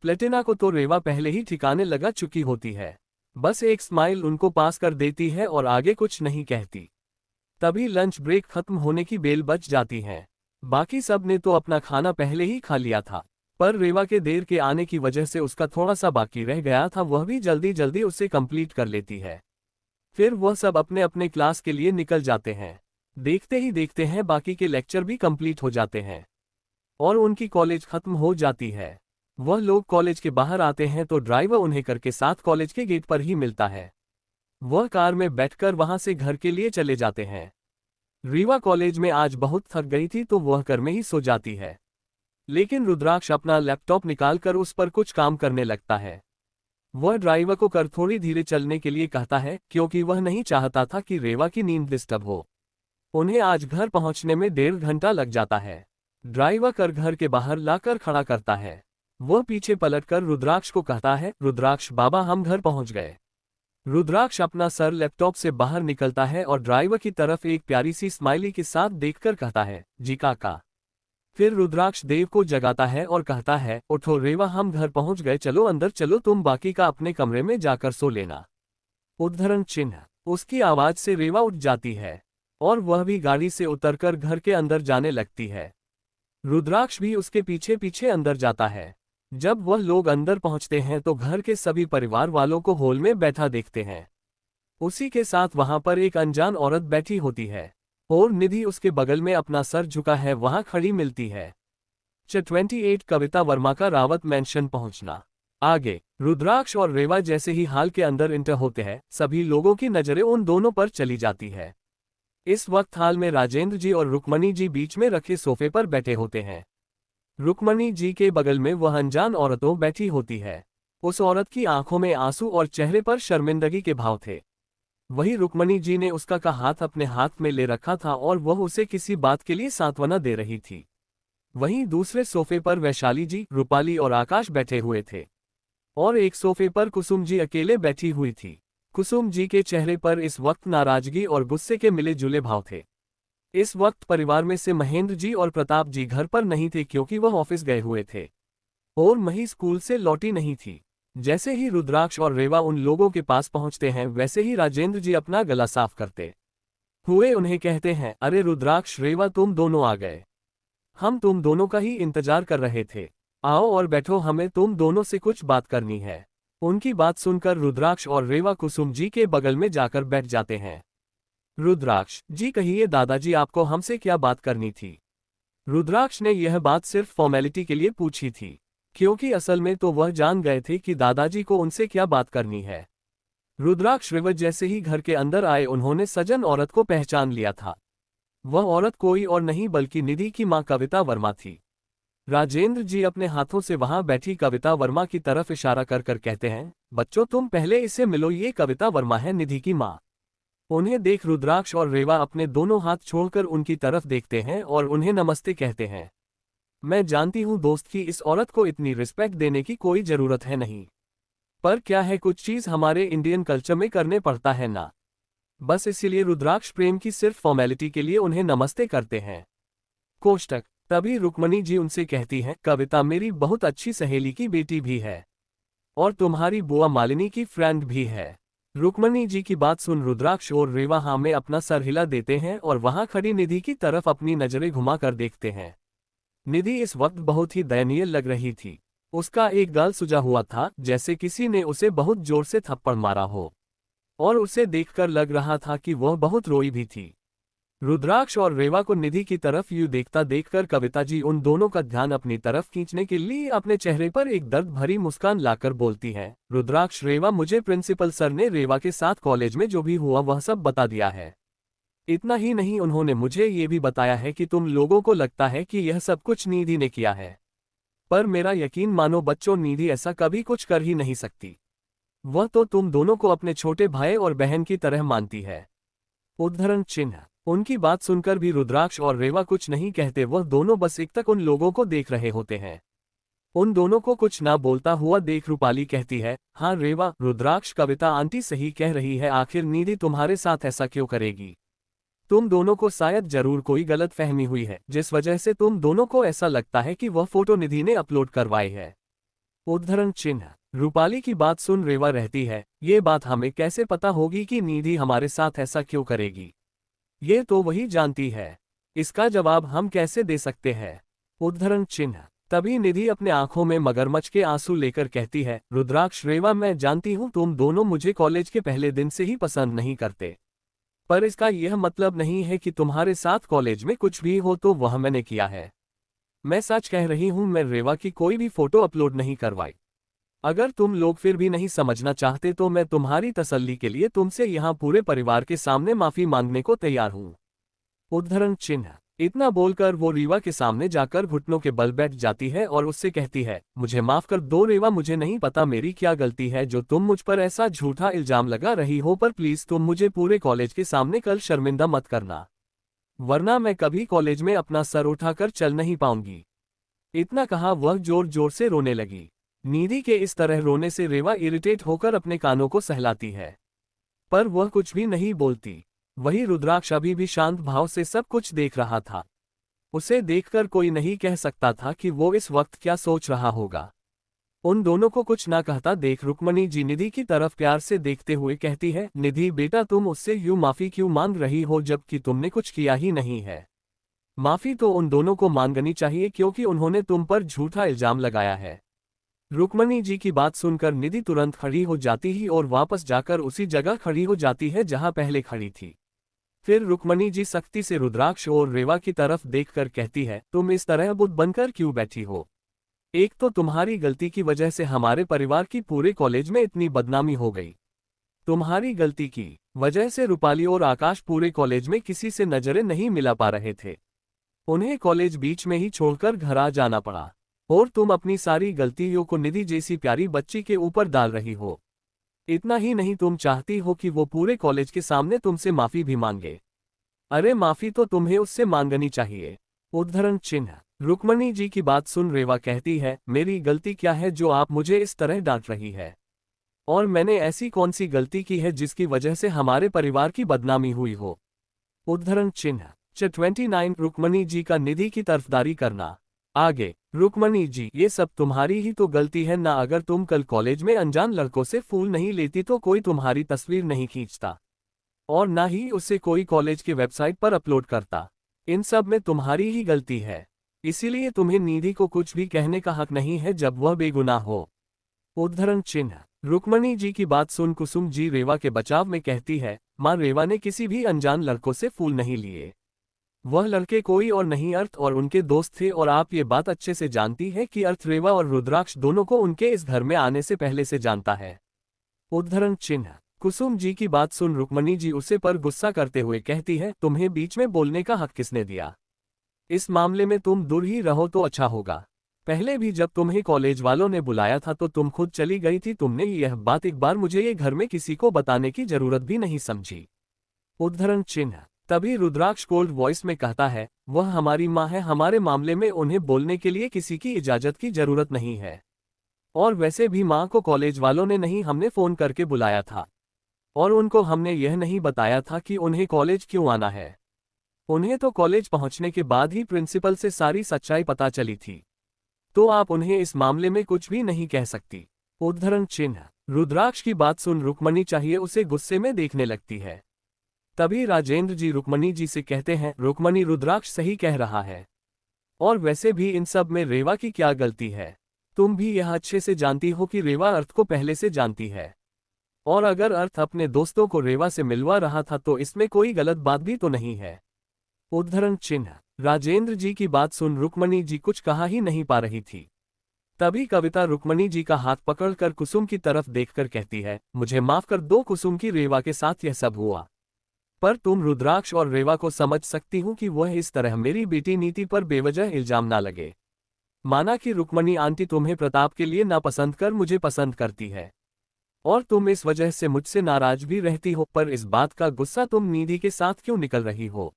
प्लेटिना को तो रेवा पहले ही ठिकाने लगा चुकी होती है, बस एक स्माइल उनको पास कर देती है और आगे कुछ नहीं कहती। तभी लंच ब्रेक खत्म होने की बेल बज जाती है। बाकी सब ने तो अपना खाना पहले ही खा लिया था, पर रेवा के देर के आने की वजह से उसका थोड़ा सा बाकी रह गया था, वह भी जल्दी जल्दी उसे कंप्लीट कर लेती है। फिर वह सब अपने अपने क्लास के लिए निकल जाते हैं। देखते ही देखते हैं बाकी के लेक्चर भी कंप्लीट हो जाते हैं और उनकी कॉलेज खत्म हो जाती है। वह लोग कॉलेज के बाहर आते हैं तो ड्राइवर उन्हें करके साथ कॉलेज के गेट पर ही मिलता है। वह कार में बैठकर वहां से घर के लिए चले जाते हैं। रीवा कॉलेज में आज बहुत थक गई थी तो वह घर में ही सो जाती है, लेकिन रुद्राक्ष अपना लैपटॉप निकालकर उस पर कुछ काम करने लगता है। वह ड्राइवर को कर थोड़ी धीरे चलने के लिए कहता है, क्योंकि वह नहीं चाहता था कि रेवा की नींद डिस्टर्ब हो। उन्हें आज घर पहुंचने में 1.5 घंटा लग जाता है। ड्राइवर कर घर के बाहर लाकर खड़ा करता है। वह पीछे पलटकर रुद्राक्ष को कहता है, रुद्राक्ष बाबा, हम घर पहुंच गए। रुद्राक्ष अपना सर लैपटॉप से बाहर निकलता है और ड्राइवर की तरफ एक प्यारी सी स्माइली के साथ देखकर कहता है, जी काका। फिर रुद्राक्ष देव को जगाता है और कहता है, उठो रेवा, हम घर पहुंच गए, चलो अंदर चलो, तुम बाकी का अपने कमरे में जाकर सो लेना। उद्धरण चिन्ह। उसकी आवाज से रेवा उठ जाती है और वह भी गाड़ी से उतरकर घर के अंदर जाने लगती है। रुद्राक्ष भी उसके पीछे पीछे अंदर जाता है। जब वह लोग अंदर पहुंचते हैं तो घर के सभी परिवार वालों को हॉल में बैठा देखते हैं। उसी के साथ वहां पर एक अनजान औरत बैठी होती है और निधि उसके बगल में अपना सर झुका है वहां खड़ी मिलती है। 28 कविता वर्मा का रावत मेंशन पहुंचना। आगे रुद्राक्ष और रेवा जैसे ही हाल के अंदर इंटर होते हैं, सभी लोगों की नजरें उन दोनों पर चली जाती है। इस वक्त हाल में राजेंद्र जी और रुक्मणी जी बीच में रखे सोफे पर बैठे होते हैं। रुक्मणी जी के बगल में वह अनजान औरतों बैठी होती है। उस औरत की आंखों में आंसू और चेहरे पर शर्मिंदगी के भाव थे। वही रुक्मणी जी ने उसका का हाथ अपने हाथ में ले रखा था और वह उसे किसी बात के लिए सांत्वना दे रही थी। वहीं दूसरे सोफे पर वैशाली जी, रूपाली और आकाश बैठे हुए थे और एक सोफे पर कुसुम जी अकेले बैठी हुई थी। कुसुम जी के चेहरे पर इस वक्त नाराजगी और गुस्से के मिले जुले भाव थे। इस वक्त परिवार में से महेंद्र जी और प्रताप जी घर पर नहीं थे क्योंकि वह ऑफिस गए हुए थे और मही स्कूल से लौटी नहीं थी। जैसे ही रुद्राक्ष और रेवा उन लोगों के पास पहुंचते हैं वैसे ही राजेंद्र जी अपना गला साफ करते हुए उन्हें कहते हैं, अरे रुद्राक्ष रेवा तुम दोनों आ गए। हम तुम दोनों का ही इंतजार कर रहे थे। आओ और बैठो, हमें तुम दोनों से कुछ बात करनी है। उनकी बात सुनकर रुद्राक्ष और रेवा कुसुम जी के बगल में जाकर बैठ जाते हैं। रुद्राक्ष जी, कहिए दादाजी आपको हमसे क्या बात करनी थी। रुद्राक्ष ने यह बात सिर्फ फॉर्मेलिटी के लिए पूछी थी, क्योंकि असल में तो वह जान गए थे कि दादाजी को उनसे क्या बात करनी है। रुद्राक्ष रेवत जैसे ही घर के अंदर आए उन्होंने सजन औरत को पहचान लिया था। वह औरत कोई और नहीं बल्कि निधि की मां कविता वर्मा थी। राजेंद्र जी अपने हाथों से वहां बैठी कविता वर्मा की तरफ इशारा कर कर कहते हैं, बच्चों तुम पहले इसे मिलो, ये कविता वर्मा है, निधि की मां। उन्हें देख रुद्राक्ष और रेवा अपने दोनों हाथ छोड़कर उनकी तरफ देखते हैं और उन्हें नमस्ते कहते हैं। मैं जानती हूं दोस्त कि इस औरत को इतनी रिस्पेक्ट देने की कोई जरूरत है नहीं, पर क्या है कुछ चीज हमारे इंडियन कल्चर में करने पड़ता है ना, बस इसीलिए रुद्राक्ष प्रेम की सिर्फ फॉर्मेलिटी के लिए उन्हें नमस्ते करते हैं। कोष्टक। तभी रुक्मणी जी उनसे कहती हैं, कविता मेरी बहुत अच्छी सहेली की बेटी भी है और तुम्हारी बुआ मालिनी की फ्रेंड भी है। रुक्मणी जी की बात सुन रुद्राक्ष और रेवा हाँ में अपना सर हिला देते हैं और वहां खड़ी निधि की तरफ अपनी नजरें घुमाकर देखते हैं। निधि इस वक्त बहुत ही दयनीय लग रही थी। उसका एक गाल सूजा हुआ था जैसे किसी ने उसे बहुत जोर से थप्पड़ मारा हो और उसे देखकर लग रहा था कि वह बहुत रोई भी थी। रुद्राक्ष और रेवा को निधि की तरफ यूं देखता देखकर कविता जी उन दोनों का ध्यान अपनी तरफ खींचने के लिए अपने चेहरे पर एक दर्द भरी मुस्कान लाकर बोलती हैं, रुद्राक्ष रेवा, मुझे प्रिंसिपल सर ने रेवा के साथ कॉलेज में जो भी हुआ वह सब बता दिया है। इतना ही नहीं, उन्होंने मुझे ये भी बताया है कि तुम लोगों को लगता है कि यह सब कुछ निधि ने किया है, पर मेरा यकीन मानो बच्चों, निधि ऐसा कभी कुछ कर ही नहीं सकती। वह तो तुम दोनों को अपने छोटे भाई और बहन की तरह मानती है। उद्धरण चिन्ह। उनकी बात सुनकर भी रुद्राक्ष और रेवा कुछ नहीं कहते, वह दोनों बस एकटक उन लोगों को देख रहे होते हैं। उन दोनों को कुछ ना बोलता हुआ देख रूपाली कहती है, हाँ रेवा, रुद्राक्ष, कविता आंटी सही कह रही है, आखिर निधि तुम्हारे साथ ऐसा क्यों करेगी। तुम दोनों को शायद जरूर कोई गलत फहमी हुई है जिस वजह से तुम दोनों को ऐसा लगता है कि वह फोटो निधि ने अपलोड करवाई है। उद्धरण चिन्ह। रूपाली की बात सुन रेवा रहती है, ये बात हमें कैसे पता होगी कि निधि हमारे साथ ऐसा क्यों करेगी, ये तो वही जानती है, इसका जवाब हम कैसे दे सकते हैं। उद्धरण चिन्ह। तभी निधि अपने आंखों में मगरमच्छ के आंसू लेकर कहती है, रुद्राक्ष रेवा, मैं जानती हूँ तुम दोनों मुझे कॉलेज के पहले दिन से ही पसंद नहीं करते, पर इसका यह मतलब नहीं है कि तुम्हारे साथ कॉलेज में कुछ भी हो तो वह मैंने किया है। मैं सच कह रही हूं, मैं रेवा की कोई भी फोटो अपलोड नहीं करवाई। अगर तुम लोग फिर भी नहीं समझना चाहते तो मैं तुम्हारी तसल्ली के लिए तुमसे यहाँ पूरे परिवार के सामने माफी मांगने को तैयार हूँ। उद्धरण चिन्ह। इतना बोलकर वो रेवा के सामने जाकर घुटनों के बल बैठ जाती है और उससे कहती है, मुझे माफ कर दो रेवा, मुझे नहीं पता मेरी क्या गलती है जो तुम मुझ पर ऐसा झूठा इल्जाम लगा रही हो, पर प्लीज तुम मुझे पूरे कॉलेज के सामने कल शर्मिंदा मत करना, वरना मैं कभी कॉलेज में अपना सर उठाकर चल नहीं पाऊंगी। इतना कहा वह जोर जोर से रोने लगी। निधि के इस तरह रोने से रेवा इरिटेट होकर अपने कानों को सहलाती है, पर वह कुछ भी नहीं बोलती। वही रुद्राक्ष अभी भी शांत भाव से सब कुछ देख रहा था। उसे देखकर कोई नहीं कह सकता था कि वो इस वक्त क्या सोच रहा होगा। उन दोनों को कुछ ना कहता देख रुक्मणी जी निधि की तरफ प्यार से देखते हुए कहती है, निधि बेटा, तुम उससे यूं माफी क्यों मांग रही हो जबकि तुमने कुछ किया ही नहीं है। माफी तो उन दोनों को मांगनी चाहिए क्योंकि उन्होंने तुम पर झूठा इल्जाम लगाया है। रुक्मणी जी की बात सुनकर निधि तुरंत खड़ी हो जाती ही और वापस जाकर उसी जगह खड़ी हो जाती है जहां पहले खड़ी थी। फिर रुक्मणी जी सख्ती से रुद्राक्ष और रेवा की तरफ देखकर कहती है, तुम इस तरह बुत बनकर क्यों बैठी हो। एक तो तुम्हारी गलती की वजह से हमारे परिवार की पूरे कॉलेज में इतनी बदनामी हो गई। तुम्हारी गलती की वजह से रूपाली और आकाश पूरे कॉलेज में किसी से नजरें नहीं मिला पा रहे थे। उन्हें कॉलेज बीच में ही छोड़कर घर आ जाना पड़ा। और तुम अपनी सारी गलतियों को निधि जैसी प्यारी बच्ची के ऊपर डाल रही हो। इतना ही नहीं, तुम चाहती हो कि वो पूरे कॉलेज के सामने तुमसे माफी भी मांगे। अरे माफी तो तुम्हें उससे मांगनी चाहिए। उद्धरण चिन्ह। रुक्मणी जी की बात सुन रेवा कहती है, मेरी गलती क्या है जो आप मुझे इस तरह डांट रही है? और मैंने ऐसी कौन सी गलती की है जिसकी वजह से हमारे परिवार की बदनामी हुई हो? उद्धरण चिन्ह। 29 रुक्मणी जी का निधि की तरफदारी करना। आगे। रुक्मणी जी, ये सब तुम्हारी ही तो गलती है ना। अगर तुम कल कॉलेज में अनजान लड़कों से फूल नहीं लेती तो कोई तुम्हारी तस्वीर नहीं खींचता, और ना ही उसे कोई कॉलेज के वेबसाइट पर अपलोड करता। इन सब में तुम्हारी ही गलती है। इसीलिए तुम्हें निधि को कुछ भी कहने का हक नहीं है जब वह बेगुनाह हो। उद्धरण चिन्ह। रुक्मणी जी की बात सुन कुसुम जी रेवा के बचाव में कहती है, मां, रेवा ने किसी भी अनजान लड़कों से फूल नहीं लिए। वह लड़के कोई और नहीं, अर्थ और उनके दोस्त थे, और आप ये बात अच्छे से जानती है कि अर्थ रेवा और रुद्राक्ष दोनों को उनके इस घर में आने से पहले से जानता है। उद्धरण चिन्ह। कुसुम जी की बात सुन रुक्मणी जी उसे पर गुस्सा करते हुए कहती है, तुम्हें बीच में बोलने का हक किसने दिया? इस मामले में तुम दूर ही रहो तो अच्छा होगा। पहले भी जब तुम्हें कॉलेज वालों ने बुलाया था तो तुम खुद चली गई थी। तुमने यह बात एक बार मुझे ये घर में किसी को बताने की जरूरत भी नहीं समझी। उद्धरण चिन्ह। तभी रुद्राक्ष कोल्ड वॉइस में कहता है, वह हमारी माँ है, हमारे मामले में उन्हें बोलने के लिए किसी की इजाजत की जरूरत नहीं है। और वैसे भी माँ को कॉलेज वालों ने नहीं, हमने फोन करके बुलाया था, और उनको हमने यह नहीं बताया था कि उन्हें कॉलेज क्यों आना है। उन्हें तो कॉलेज पहुंचने के बाद ही प्रिंसिपल से सारी सच्चाई पता चली थी। तो आप उन्हें इस मामले में कुछ भी नहीं कह सकती। उद्धरण चिन्ह। रुद्राक्ष की बात सुन रुक्मणी चाहिए उसे गुस्से में देखने लगती है। तभी राजेंद्र जी रुक्मणी जी से कहते हैं, रुक्मणी, रुद्राक्ष सही कह रहा है, और वैसे भी इन सब में रेवा की क्या गलती है? तुम भी यह अच्छे से जानती हो कि रेवा अर्थ को पहले से जानती है, और अगर अर्थ अपने दोस्तों को रेवा से मिलवा रहा था तो इसमें कोई गलत बात भी तो नहीं है। उद्धरण चिन्ह। राजेंद्र जी की बात सुन रुक्मणी जी कुछ कहा ही नहीं पा रही थी। तभी कविता रुक्मणी जी का हाथ पकड़कर कुसुम की तरफ देखकर कहती है, मुझे माफ कर दो कुसुम की रेवा के साथ यह सब हुआ, पर तुम रुद्राक्ष और रेवा को समझ सकती हूँ कि वह इस तरह मेरी बेटी नीति पर बेवजह इल्जाम ना लगे। माना कि रुक्मणी आंटी तुम्हें प्रताप के लिए नापसंद कर मुझे पसंद करती है, और तुम इस वजह से मुझसे नाराज भी रहती हो, पर इस बात का गुस्सा तुम निधि के साथ क्यों निकल रही हो?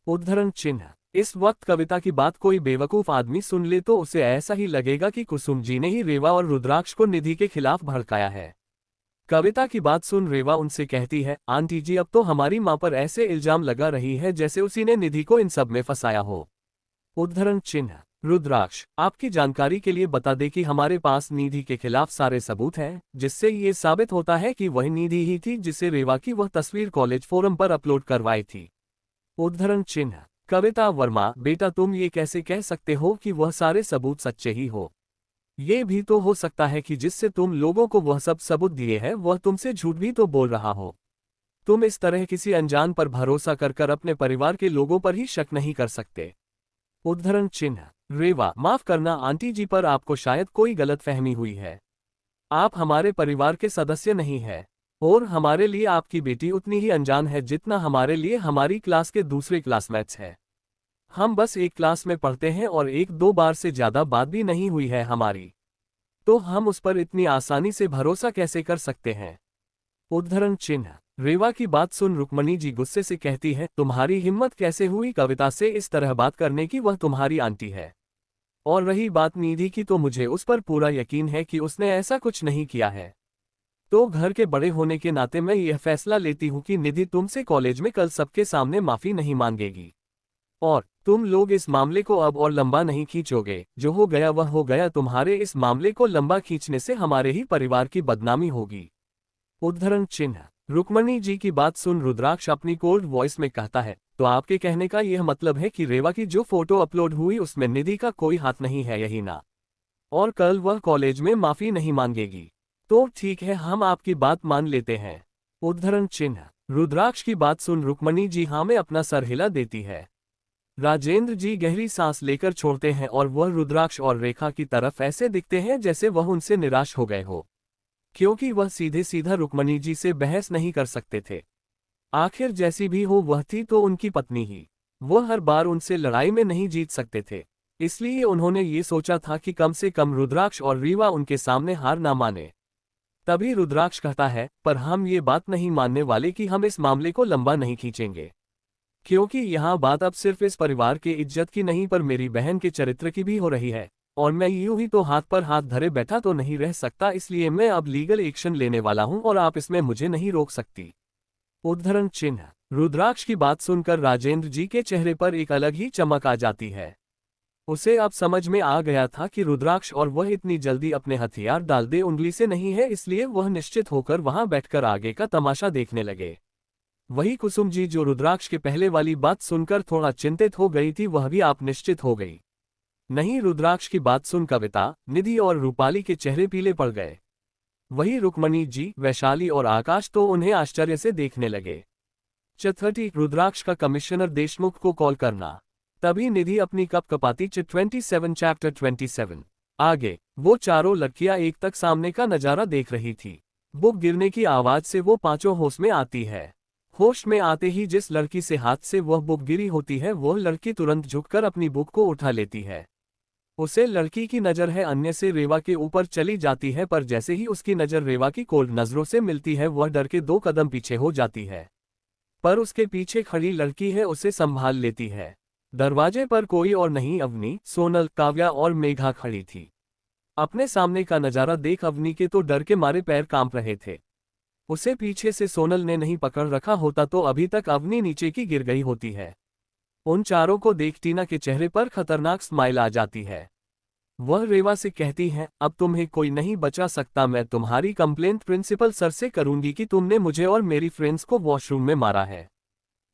उद्धरण चिन्ह। इस वक्त कविता की बात कोई बेवकूफ आदमी सुन ले तो उसे ऐसा ही लगेगा कि कुसुम जी ने ही रेवा और रुद्राक्ष को निधि के खिलाफ भड़काया है। कविता की बात सुन रेवा उनसे कहती है, आंटी जी, अब तो हमारी मां पर ऐसे इल्जाम लगा रही है जैसे उसी ने निधि को इन सब में फंसाया हो। उद्धरण चिन्ह। रुद्राक्ष, आपकी जानकारी के लिए बता दे कि हमारे पास निधि के खिलाफ सारे सबूत हैं, जिससे ये साबित होता है कि वह निधि ही थी जिसे रेवा की वह तस्वीर कॉलेज फोरम पर अपलोड करवाई थी। उद्धरण चिन्ह। कविता वर्मा, बेटा तुम ये कैसे कह सकते हो कि वह सारे सबूत सच्चे ही हो? ये भी तो हो सकता है कि जिससे तुम लोगों को वह सब सबूत दिए हैं वह तुमसे झूठ भी तो बोल रहा हो। तुम इस तरह किसी अनजान पर भरोसा कर अपने परिवार के लोगों पर ही शक नहीं कर सकते। उद्धरण चिन्ह। रेवा, माफ करना आंटी जी, पर आपको शायद कोई गलतफहमी हुई है। आप हमारे परिवार के सदस्य नहीं है, और हमारे लिए आपकी बेटी उतनी ही अनजान है जितना हमारे लिए हमारी क्लास के दूसरे क्लासमेट्स है। हम बस एक क्लास में पढ़ते हैं और एक दो बार से ज्यादा बात भी नहीं हुई है हमारी, तो हम उस पर इतनी आसानी से भरोसा कैसे कर सकते हैं? उद्धरण चिन्ह। रेवा की बात सुन रुक्मणी जी गुस्से से कहती है, तुम्हारी हिम्मत कैसे हुई कविता से इस तरह बात करने की? वह तुम्हारी आंटी है, और रही बात निधि की तो मुझे उस पर पूरा यकीन है कि उसने ऐसा कुछ नहीं किया है। तो घर के बड़े होने के नाते मैं यह फैसला लेती हूँ कि निधि तुमसे कॉलेज में कल सबके सामने माफी नहीं मांगेगी, और तुम लोग इस मामले को अब और लंबा नहीं खींचोगे। जो हो गया वह हो गया, तुम्हारे इस मामले को लंबा खींचने से हमारे ही परिवार की बदनामी होगी। उद्धरण चिन्ह। रुक्मणी जी की बात सुन रुद्राक्ष अपनी कोल्ड वॉइस में कहता है, तो आपके कहने का यह मतलब है कि रेवा की जो फोटो अपलोड हुई उसमें निधि का कोई हाथ नहीं है, यही ना? और कल वह कॉलेज में माफी नहीं मांगेगी? तो ठीक है, हम आपकी बात मान लेते हैं। उद्धरण चिन्ह। रुद्राक्ष की बात सुन रुक्मणी जी हाँ में अपना सर हिला देती है। राजेंद्र जी गहरी सांस लेकर छोड़ते हैं और वह रुद्राक्ष और रेखा की तरफ ऐसे दिखते हैं जैसे वह उनसे निराश हो गए हो, क्योंकि वह सीधे सीधा रुक्मणी जी से बहस नहीं कर सकते थे। आखिर जैसी भी हो वह थी तो उनकी पत्नी ही, वह हर बार उनसे लड़ाई में नहीं जीत सकते थे। इसलिए उन्होंने ये सोचा था कि कम से कम रुद्राक्ष और रीवा उनके सामने हार ना माने। तभी रुद्राक्ष कहता है, पर हम ये बात नहीं मानने वाले कि हम इस मामले को लंबा नहीं खींचेंगे, क्योंकि यहाँ बात अब सिर्फ इस परिवार के इज्जत की नहीं पर मेरी बहन के चरित्र की भी हो रही है, और मैं यूं ही तो हाथ पर हाथ धरे बैठा तो नहीं रह सकता, इसलिए मैं अब लीगल एक्शन लेने वाला हूं और आप इसमें मुझे नहीं रोक सकती। उद्धरण चिन्ह। रुद्राक्ष की बात सुनकर राजेंद्र जी के चेहरे पर एक अलग ही चमक आ जाती है। उसे अब समझ में आ गया था कि रुद्राक्ष और वह इतनी जल्दी अपने हथियार डाल दे उंगली से नहीं है, इसलिए वह निश्चित होकर वहां बैठकर आगे का तमाशा देखने लगे। वही कुसुम जी, जो रुद्राक्ष के पहले वाली बात सुनकर थोड़ा चिंतित हो गई थी, वह भी आप निश्चित हो गई। नहीं, रुद्राक्ष की बात सुन कविता, निधि और रूपाली के चेहरे पीले पड़ गए। वही रुक्मणी जी, वैशाली और आकाश तो उन्हें आश्चर्य से देखने लगे। चौथी, रुद्राक्ष का कमिश्नर देशमुख को कॉल करना। तभी निधि अपनी कप कपाती 27 चैप्टर 27। आगे वो चारों लड़कियां एक तक सामने का नजारा देख रही थी। बुक गिरने की आवाज से वो पांचों होश में आती है। होश में आते ही जिस लड़की से हाथ से वह बुक गिरी होती है, वह लड़की तुरंत झुककर अपनी बुक को उठा लेती है। उसे लड़की की नजर है अन्य से रेवा के ऊपर चली जाती है, पर जैसे ही उसकी नजर रेवा की कोल्ड नजरों से मिलती है, वह डर के 2 कदम पीछे हो जाती है। पर उसके पीछे खड़ी लड़की है, उसे संभाल लेती है। दरवाजे पर कोई और नहीं, अवनी, सोनल, काव्या और मेघा खड़ी थी। अपने सामने का नजारा देख अवनी के तो डर के मारे पैर कांप रहे थे। उसे पीछे से सोनल ने नहीं पकड़ रखा होता तो अभी तक अवनी नीचे की गिर गई होती है। उन चारों को देख टीना के चेहरे पर खतरनाक स्माइल आ जाती है। वह रेवा से कहती है, अब तुम्हें कोई नहीं बचा सकता, मैं तुम्हारी कंप्लेंट प्रिंसिपल सर से करूंगी कि तुमने मुझे और मेरी फ्रेंड्स को वॉशरूम में मारा है।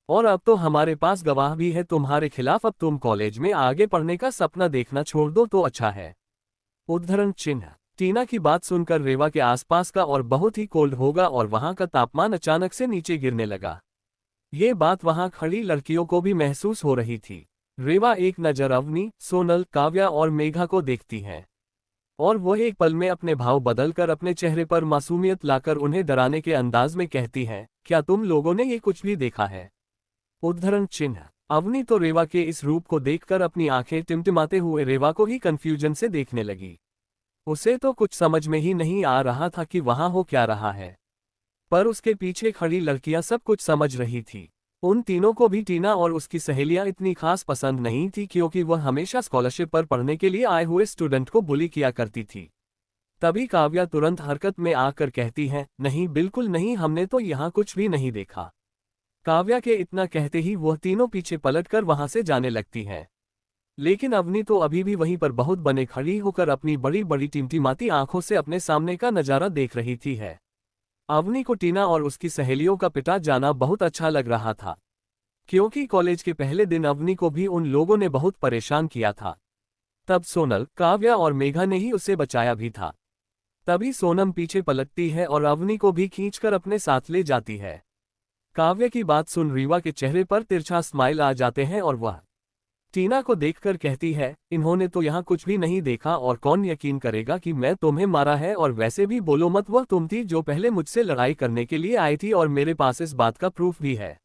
और अब तो हमारे पास गवाह भी है तुम्हारे खिलाफ। अब तुम कॉलेज में आगे पढ़ने का सपना देखना छोड़ दो तो अच्छा है। उद्धरण चिन्ह। टीना की बात सुनकर रेवा के आसपास का और बहुत ही कोल्ड होगा और वहां का तापमान अचानक से नीचे गिरने लगा। ये बात वहां खड़ी लड़कियों को भी महसूस हो रही थी। रेवा एक नजर अवनी, सोनल, काव्या और मेघा को देखती है और वह एक पल में अपने भाव बदलकर अपने चेहरे पर मासूमियत लाकर उन्हें डराने के अंदाज में कहती है, क्या तुम लोगों ने ये कुछ भी देखा है? उद्धरण चिन्ह। अवनी तो रेवा के इस रूप को देखकर अपनी आंखें टिमटिमाते हुए रेवा को ही कंफ्यूजन से देखने लगी। उसे तो कुछ समझ में ही नहीं आ रहा था कि वहां हो क्या रहा है, पर उसके पीछे खड़ी लड़कियां सब कुछ समझ रही थी। उन तीनों को भी टीना और उसकी सहेलियां इतनी खास पसंद नहीं थी, क्योंकि वह हमेशा स्कॉलरशिप पर पढ़ने के लिए आए हुए स्टूडेंट को बुली किया करती थी। तभी काव्या तुरंत हरकत में आकर कहती है, नहीं, बिल्कुल नहीं, हमने तो यहाँ कुछ भी नहीं देखा। काव्या के इतना कहते ही वह तीनों पीछे पलटकर वहां से जाने लगती हैं। लेकिन अवनी तो अभी भी वहीं पर बहुत बने खड़ी होकर अपनी बड़ी बड़ी टिमटिमाती आंखों से अपने सामने का नजारा देख रही थी है। अवनी को टीना और उसकी सहेलियों का पिटा जाना बहुत अच्छा लग रहा था, क्योंकि कॉलेज के पहले दिन अवनी को भी उन लोगों ने बहुत परेशान किया था। तब सोनल, काव्या और मेघा ने ही उसे बचाया भी था। तभी सोनम पीछे पलटती है और अवनी को भी खींचकर अपने साथ ले जाती है। काव्या की बात सुन रीवा के चेहरे पर तिरछा स्माइल आ जाते हैं और वह टीना को देखकर कहती है, इन्होंने तो यहाँ कुछ भी नहीं देखा और कौन यकीन करेगा कि मैं तुम्हें मारा है, और वैसे भी बोलो मत, वह तुम थी जो पहले मुझसे लड़ाई करने के लिए आई थी और मेरे पास इस बात का प्रूफ भी है।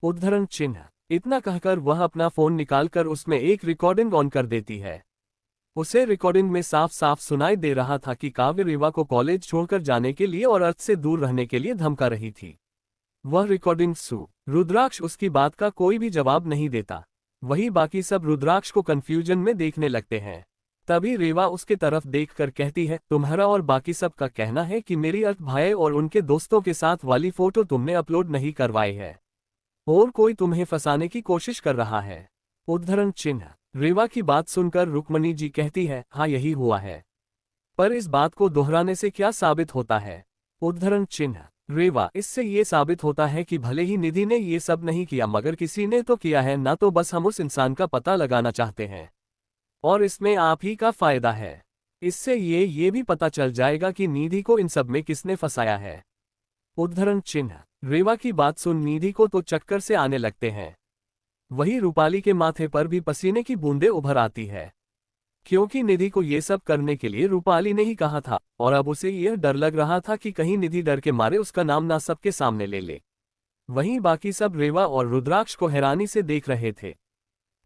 उद्धरण चिन्ह। इतना कहकर वह अपना फोन निकालकर उसमें एक रिकॉर्डिंग ऑन कर देती है। उसे रिकॉर्डिंग में साफ साफ सुनाई दे रहा था कि काव्य रीवा को कॉलेज छोड़कर जाने के लिए और अर्थ से दूर रहने के लिए धमका रही थी। वह रिकॉर्डिंग रुद्राक्ष उसकी बात का कोई भी जवाब नहीं देता। वही बाकी सब रुद्राक्ष को कंफ्यूजन में देखने लगते हैं। तभी रेवा उसके तरफ देखकर कहती है, तुम्हारा और बाकी सब का कहना है कि मेरी अर्थ भाई और उनके दोस्तों के साथ वाली फोटो तुमने अपलोड नहीं करवाई है और कोई तुम्हें फंसाने की कोशिश कर रहा है। उद्धरण चिन्ह। रेवा की बात सुनकर रुक्मणी जी कहती है, हाँ, यही हुआ है, पर इस बात को दोहराने से क्या साबित होता है? उद्धरण चिन्ह। रेवा, इससे ये साबित होता है कि भले ही निधि ने ये सब नहीं किया, मगर किसी ने तो किया है ना, तो बस हम उस इंसान का पता लगाना चाहते हैं और इसमें आप ही का फायदा है। इससे ये भी पता चल जाएगा कि निधि को इन सब में किसने फंसाया है। उद्धरण चिन्ह। रेवा की बात सुन निधि को तो चक्कर से आने लगते हैं। वही रूपाली के माथे पर भी पसीने की बूंदें उभर आती है, क्योंकि निधि को ये सब करने के लिए रूपाली ने ही कहा था और अब उसे यह डर लग रहा था कि कहीं निधि डर के मारे उसका नाम ना सबके सामने ले ले। वहीं बाकी सब रेवा और रुद्राक्ष को हैरानी से देख रहे थे।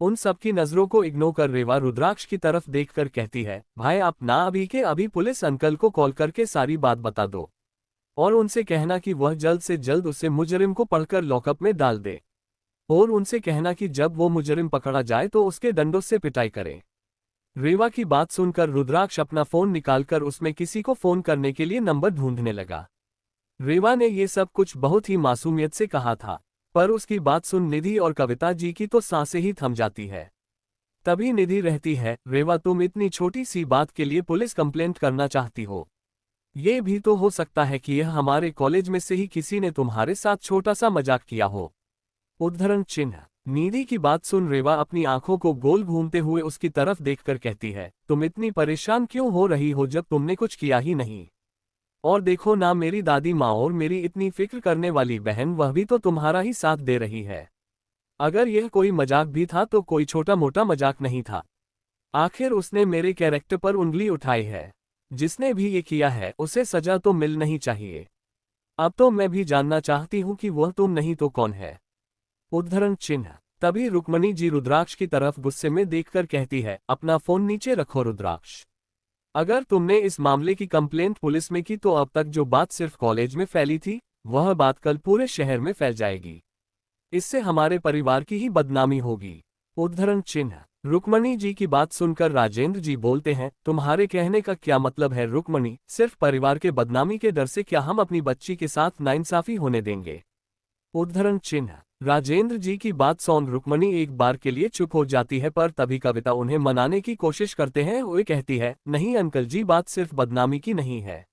उन सबकी नजरों को इग्नोर कर रेवा रुद्राक्ष की तरफ देखकर कहती है, भाई आप ना अभी के अभी पुलिस अंकल को कॉल करके सारी बात बता दो और उनसे कहना कि वह जल्द से जल्द उसे मुजरिम को पकड़कर लॉकअप में डाल दे और उनसे कहना कि जब वो मुजरिम पकड़ा जाए तो उसके डंडों से पिटाई करे। रेवा की बात सुनकर रुद्राक्ष अपना फोन निकालकर उसमें किसी को फोन करने के लिए नंबर ढूंढने लगा। रेवा ने ये सब कुछ बहुत ही मासूमियत से कहा था, पर उसकी बात सुन निधि और कविता जी की तो सांसें ही थम जाती है। तभी निधि रहती है, रेवा तुम इतनी छोटी सी बात के लिए पुलिस कंप्लेंट करना चाहती हो? ये भी तो हो सकता है कि यह हमारे कॉलेज में से ही किसी ने तुम्हारे साथ छोटा सा मजाक किया हो। उद्धरण चिन्ह। निधि की बात सुन रेवा अपनी आंखों को गोल घूमते हुए उसकी तरफ देखकर कहती है, तुम इतनी परेशान क्यों हो रही हो जब तुमने कुछ किया ही नहीं? और देखो ना, मेरी दादी माँ और मेरी इतनी फिक्र करने वाली बहन, वह भी तो तुम्हारा ही साथ दे रही है। अगर यह कोई मजाक भी था तो कोई छोटा मोटा मजाक नहीं था। आखिर उसने मेरे कैरेक्टर पर उंगली उठाई है। जिसने भी ये किया है उसे सजा तो मिल नहीं चाहिए। अब तो मैं भी जानना चाहती हूँ कि वह तुम नहीं तो कौन है? उद्धरण चिन्ह। तभी रुक्मणी जी रुद्राक्ष की तरफ गुस्से में देखकर कहती है, अपना फोन नीचे रखो रुद्राक्ष। अगर तुमने इस मामले की कंप्लेंट पुलिस में की तो अब तक जो बात सिर्फ कॉलेज में फैली थी, वह बात कल पूरे शहर में फैल जाएगी। इससे हमारे परिवार की ही बदनामी होगी। उद्धरण चिन्ह। रुक्मणी जी की बात सुनकर राजेंद्र जी बोलते हैं, तुम्हारे कहने का क्या मतलब है रुक्मणी? सिर्फ परिवार के बदनामी के डर से क्या हम अपनी बच्ची के साथ नाइंसाफी होने देंगे? उद्धरण चिन्ह। राजेंद्र जी की बात सुन रुक्मणी एक बार के लिए चुप हो जाती है, पर तभी कविता उन्हें मनाने की कोशिश करते हैं। वो कहती है, नहीं अंकल जी, बात सिर्फ बदनामी की नहीं है।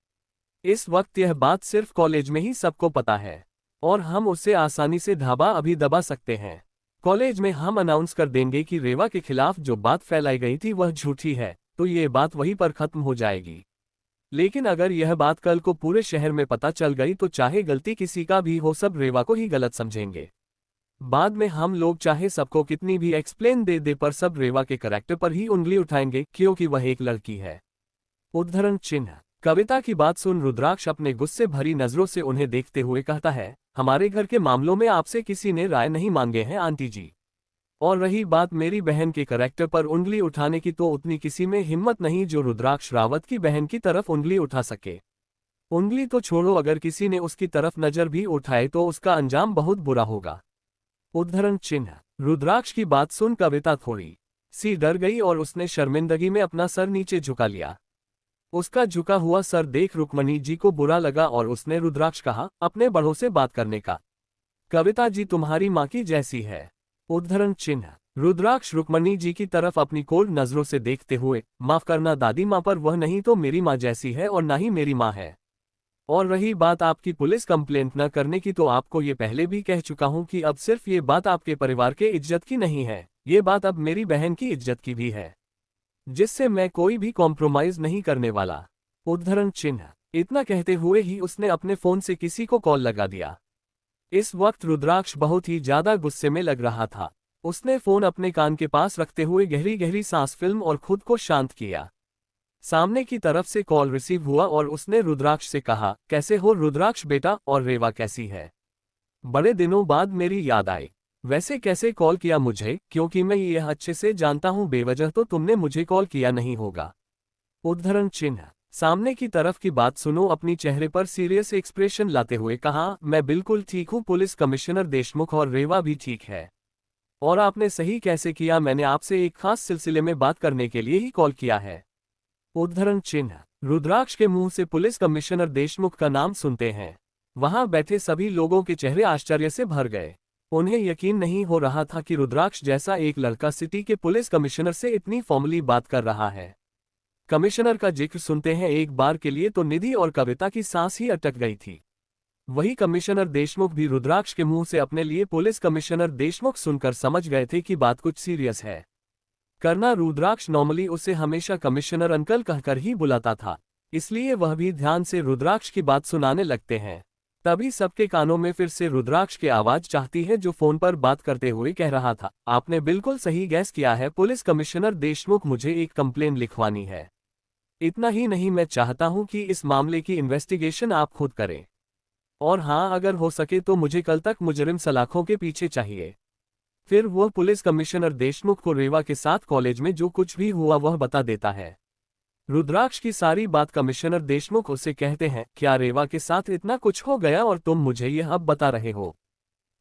इस वक्त यह बात सिर्फ कॉलेज में ही सबको पता है और हम उससे आसानी से धाबा अभी दबा सकते हैं। कॉलेज में हम अनाउंस कर देंगे कि रेवा के खिलाफ जो बात फैलाई गई थी वह झूठी है, तो ये बात वहीं पर खत्म हो जाएगी। लेकिन अगर यह बात कल को पूरे शहर में पता चल गई तो चाहे गलती किसी का भी हो, सब रेवा को ही गलत समझेंगे। बाद में हम लोग चाहे सबको कितनी भी एक्सप्लेन दे दे, पर सब रेवा के करैक्टर पर ही उंगली उठाएंगे क्योंकि वह एक लड़की है। उद्धरण चिन्ह। कविता की बात सुन रुद्राक्ष अपने गुस्से भरी नजरों से उन्हें देखते हुए कहता है, हमारे घर के मामलों में आपसे किसी ने राय नहीं मांगे हैं आंटी जी। और रही बात मेरी बहन के करैक्टर पर उंगली उठाने की, तो उतनी किसी में हिम्मत नहीं जो रुद्राक्ष रावत की बहन की तरफ उंगली उठा सके। उंगली तो छोड़ो, अगर किसी ने उसकी तरफ नजर भी उठाए तो उसका अंजाम बहुत बुरा होगा। उद्धरण चिन्ह। रुद्राक्ष की बात सुन कविता थोड़ी सी डर गई और उसने शर्मिंदगी में अपना सर नीचे झुका लिया। उसका झुका हुआ सर देख रुक्मणी जी को बुरा लगा और उसने रुद्राक्ष कहा, अपने बड़ों से बात करने का। कविता जी तुम्हारी माँ की जैसी है। उद्धरण चिन्ह। रुद्राक्ष रुक्मणी जी की तरफ अपनी कोल्ड नजरों से देखते हुए, माफ करना दादी माँ, पर वह नहीं तो मेरी माँ जैसी है और ना ही मेरी माँ है। और रही बात आपकी पुलिस कंप्लेंट न करने की, तो आपको ये पहले भी कह चुका हूं कि अब सिर्फ ये बात आपके परिवार के इज्जत की नहीं है, ये बात अब मेरी बहन की इज्जत की भी है, जिससे मैं कोई भी कॉम्प्रोमाइज नहीं करने वाला। उद्धरण चिन्ह। इतना कहते हुए ही उसने अपने फोन से किसी को कॉल लगा दिया। इस वक्त रुद्राक्ष बहुत ही ज्यादा गुस्से में लग रहा था। उसने फोन अपने कान के पास रखते हुए गहरी गहरी सांस फिल्म और खुद को शांत किया। सामने की तरफ से कॉल रिसीव हुआ और उसने रुद्राक्ष से कहा, कैसे हो रुद्राक्ष बेटा, और रेवा कैसी है? बड़े दिनों बाद मेरी याद आई। वैसे कैसे कॉल किया मुझे, क्योंकि मैं यह अच्छे से जानता हूं बेवजह तो तुमने मुझे कॉल किया नहीं होगा। उद्धरण चिन्ह। सामने की तरफ की बात सुनो अपनी चेहरे पर सीरियस एक्सप्रेशन लाते हुए कहा, मैं बिल्कुल ठीक हूं पुलिस कमिश्नर देशमुख, और रेवा भी ठीक है। और आपने सही कैसे किया, मैंने आपसे एक खास सिलसिले में बात करने के लिए ही कॉल किया है। उद्धरण चिन्ह। रुद्राक्ष के मुंह से पुलिस कमिश्नर देशमुख का नाम सुनते हैं वहां बैठे सभी लोगों के चेहरे आश्चर्य से भर गए। उन्हें यकीन नहीं हो रहा था कि रुद्राक्ष जैसा एक लड़का सिटी के पुलिस कमिश्नर से इतनी फॉर्मली बात कर रहा है। कमिश्नर का जिक्र सुनते हैं एक बार के लिए तो निधि और कविता की सांस ही अटक गई थी। वही कमिश्नर देशमुख भी रुद्राक्ष के मुंह से अपने लिए पुलिस कमिश्नर देशमुख सुनकर समझ गए थे कि बात कुछ सीरियस है। करना रुद्राक्ष नॉर्मली उसे हमेशा कमिश्नर अंकल कहकर ही बुलाता था, इसलिए वह भी ध्यान से रुद्राक्ष की बात सुनाने लगते हैं। तभी सबके कानों में फिर से रुद्राक्ष की आवाज चाहती है जो फोन पर बात करते हुए कह रहा था, आपने बिल्कुल सही गैस किया है पुलिस कमिश्नर देशमुख, मुझे एक कंप्लेन लिखवानी है। इतना ही नहीं, मैं चाहता हूं कि इस मामले की इन्वेस्टिगेशन आप खुद करें। और हाँ, अगर हो सके तो मुझे कल तक मुजरिम सलाखों के पीछे चाहिए। फिर वह पुलिस कमिश्नर देशमुख को रेवा के साथ कॉलेज में जो कुछ भी हुआ वह बता देता है। रुद्राक्ष की सारी बात कमिश्नर देशमुख उसे कहते हैं, क्या रेवा के साथ इतना कुछ हो गया और तुम मुझे यह अब बता रहे हो?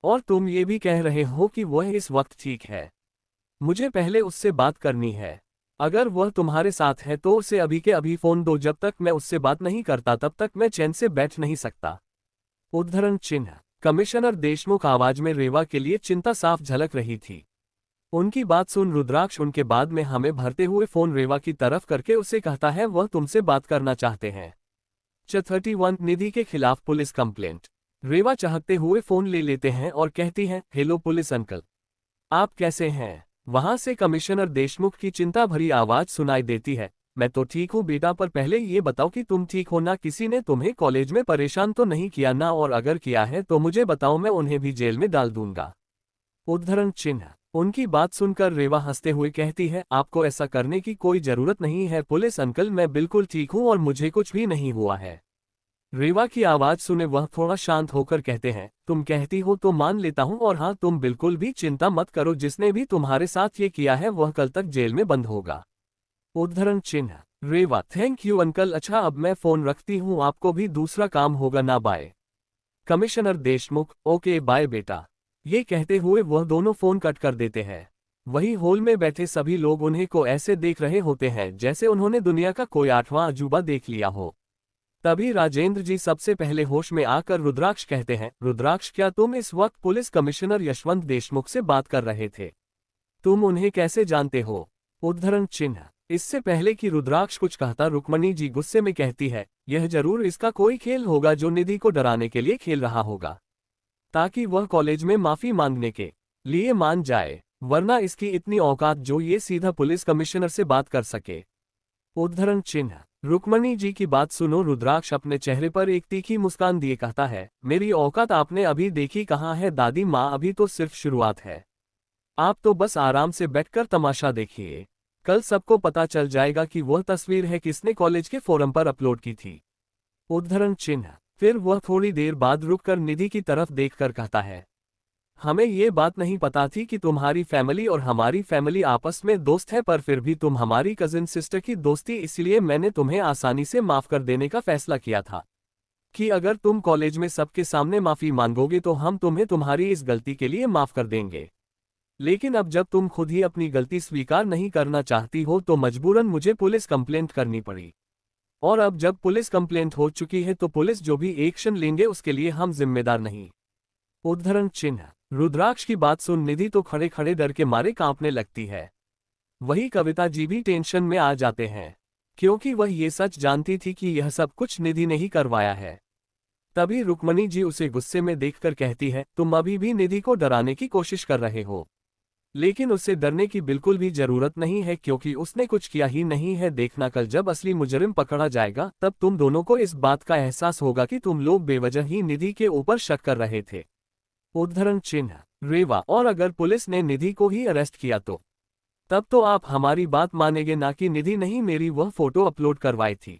और तुम ये भी कह रहे हो कि वह इस वक्त ठीक है? मुझे पहले उससे बात करनी है। अगर वह तुम्हारे साथ है तो उसे अभी के अभी फोन दो। जब तक मैं उससे बात नहीं करता तब तक मैं चैन से बैठ नहीं सकता। उद्धरण चिन्ह। कमिश्नर देशमुख आवाज में रेवा के लिए चिंता साफ झलक रही थी। उनकी बात सुन रुद्राक्ष उनके बाद में हमें भरते हुए फोन रेवा की तरफ करके उसे कहता है, वह तुमसे बात करना चाहते हैं। 31 निधि के खिलाफ पुलिस कंप्लेंट। रेवा चाहते हुए फोन ले लेते हैं और कहती है, हेलो पुलिस अंकल, आप कैसे हैं? वहां से कमिश्नर देशमुख की चिंता भरी आवाज सुनाई देती है, मैं तो ठीक हूँ बेटा, पर पहले ये बताओ कि तुम ठीक हो ना? किसी ने तुम्हें कॉलेज में परेशान तो नहीं किया ना? और अगर किया है तो मुझे बताओ, मैं उन्हें भी जेल में डाल दूंगा। उद्धरण चिन्ह। उनकी बात सुनकर रेवा हंसते हुए कहती है, आपको ऐसा करने की कोई जरूरत नहीं है पुलिस अंकल, मैं बिल्कुल ठीक हूं और मुझे कुछ भी नहीं हुआ है। रेवा की आवाज सुने वह थोड़ा शांत होकर कहते हैं, तुम कहती हो तो मान लेता हूं, और हाँ तुम बिल्कुल भी चिंता मत करो, जिसने भी तुम्हारे साथ ये किया है वह कल तक जेल में बंद होगा। उद्धरण चिन्ह। रेवा, थैंक यू अंकल, अच्छा अब मैं फोन रखती हूँ, आपको भी दूसरा काम होगा ना, bye. Commissioner Deshmukh, okay bye बेटा। ये कहते हुए वह दोनों फोन कट कर देते हैं। वही हॉल में बैठे सभी लोग उन्हें को ऐसे देख रहे होते हैं जैसे उन्होंने दुनिया का कोई 8वां अजूबा देख लिया हो। तभी राजेंद्र जी सबसे पहले होश में आकर रुद्राक्ष कहते हैं, रुद्राक्ष क्या तुम इस वक्त पुलिस कमिश्नर यशवंत देशमुख से बात कर रहे थे? तुम उन्हें कैसे जानते हो? उद्धरण चिन्ह। इससे पहले कि रुद्राक्ष कुछ कहता रुक्मणी जी गुस्से में कहती है, यह जरूर इसका कोई खेल होगा जो निधि को डराने के लिए खेल रहा होगा, ताकि वह कॉलेज में माफी मांगने के लिए मान जाए, वरना इसकी इतनी औकात जो ये सीधा पुलिस कमिश्नर से बात कर सके। उद्धरण चिन्ह। रुक्मणी जी की बात सुनो रुद्राक्ष अपने चेहरे पर एक तीखी मुस्कान दिए कहता है, मेरी औकात आपने अभी देखी कहाँ है दादी माँ, अभी तो सिर्फ शुरुआत है। आप तो बस आराम से बैठकर तमाशा देखिए, कल सबको पता चल जाएगा कि वह तस्वीर है किसने कॉलेज के फोरम पर अपलोड की थी। उद्धरण चिन्ह। फिर वह थोड़ी देर बाद रुककर निधि की तरफ देखकर कहता है, हमें ये बात नहीं पता थी कि तुम्हारी फैमिली और हमारी फैमिली आपस में दोस्त है, पर फिर भी तुम हमारी कजिन सिस्टर की दोस्ती, इसलिए मैंने तुम्हें आसानी से माफ कर देने का फैसला किया था कि अगर तुम कॉलेज में सबके सामने माफी मांगोगे तो हम तुम्हें तुम्हारी इस गलती के लिए माफ कर देंगे। लेकिन अब जब तुम खुद ही अपनी गलती स्वीकार नहीं करना चाहती हो तो मजबूरन मुझे पुलिस कंप्लेंट करनी पड़ी, और अब जब पुलिस कंप्लेंट हो चुकी है तो पुलिस जो भी एक्शन लेंगे उसके लिए हम जिम्मेदार नहीं। उद्धरण चिन्ह। रुद्राक्ष की बात सुन निधि तो खड़े खड़े डर के मारे कांपने लगती है। वही कविता जी भी टेंशन में आ जाते हैं, क्योंकि वह ये सच जानती थी कि यह सब कुछ निधि ने ही करवाया है। तभी रुक्मणी जी उसे गुस्से में देखकर कहती है, तुम अभी भी निधि को डराने की कोशिश कर रहे हो, लेकिन उससे डरने की बिल्कुल भी जरूरत नहीं है, क्योंकि उसने कुछ किया ही नहीं है। देखना कल जब असली मुजरिम पकड़ा जाएगा तब तुम दोनों को इस बात का एहसास होगा कि तुम लोग बेवजह ही निधि के ऊपर शक कर रहे थे। उद्धरण चिन्ह। रेवा, और अगर पुलिस ने निधि को ही अरेस्ट किया तो तब तो आप हमारी बात मानेंगे ना कि निधि नहीं मेरी वह फोटो अपलोड करवाई थी।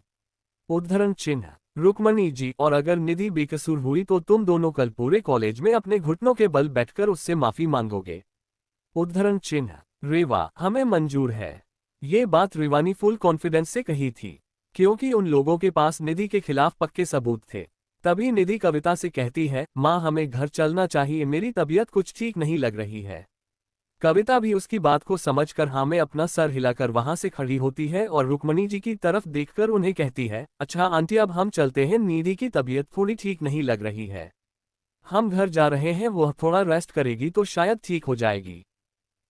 उद्धरण चिन्ह। रुक्मणी जी, और अगर निधि बेकसूर हुई तो तुम दोनों कल पूरे कॉलेज में अपने घुटनों के बल बैठकर उससे माफी मांगोगे। उद्धरण चिन्ह। रेवा, हमें मंजूर है। ये बात रेवा ने फुल कॉन्फिडेंस से कही थी, क्योंकि उन लोगों के पास निधि के खिलाफ पक्के सबूत थे। तभी निधि कविता से कहती है, माँ हमें घर चलना चाहिए, मेरी तबीयत कुछ ठीक नहीं लग रही है। कविता भी उसकी बात को समझकर हाँ में अपना सर हिलाकर वहां से खड़ी होती है और रुक्मणी जी की तरफ देखकर उन्हें कहती है, अच्छा आंटी अब हम चलते हैं, निधि की तबीयत थोड़ी ठीक नहीं लग रही है, हम घर जा रहे हैं, वह थोड़ा रेस्ट करेगी तो शायद ठीक हो जाएगी।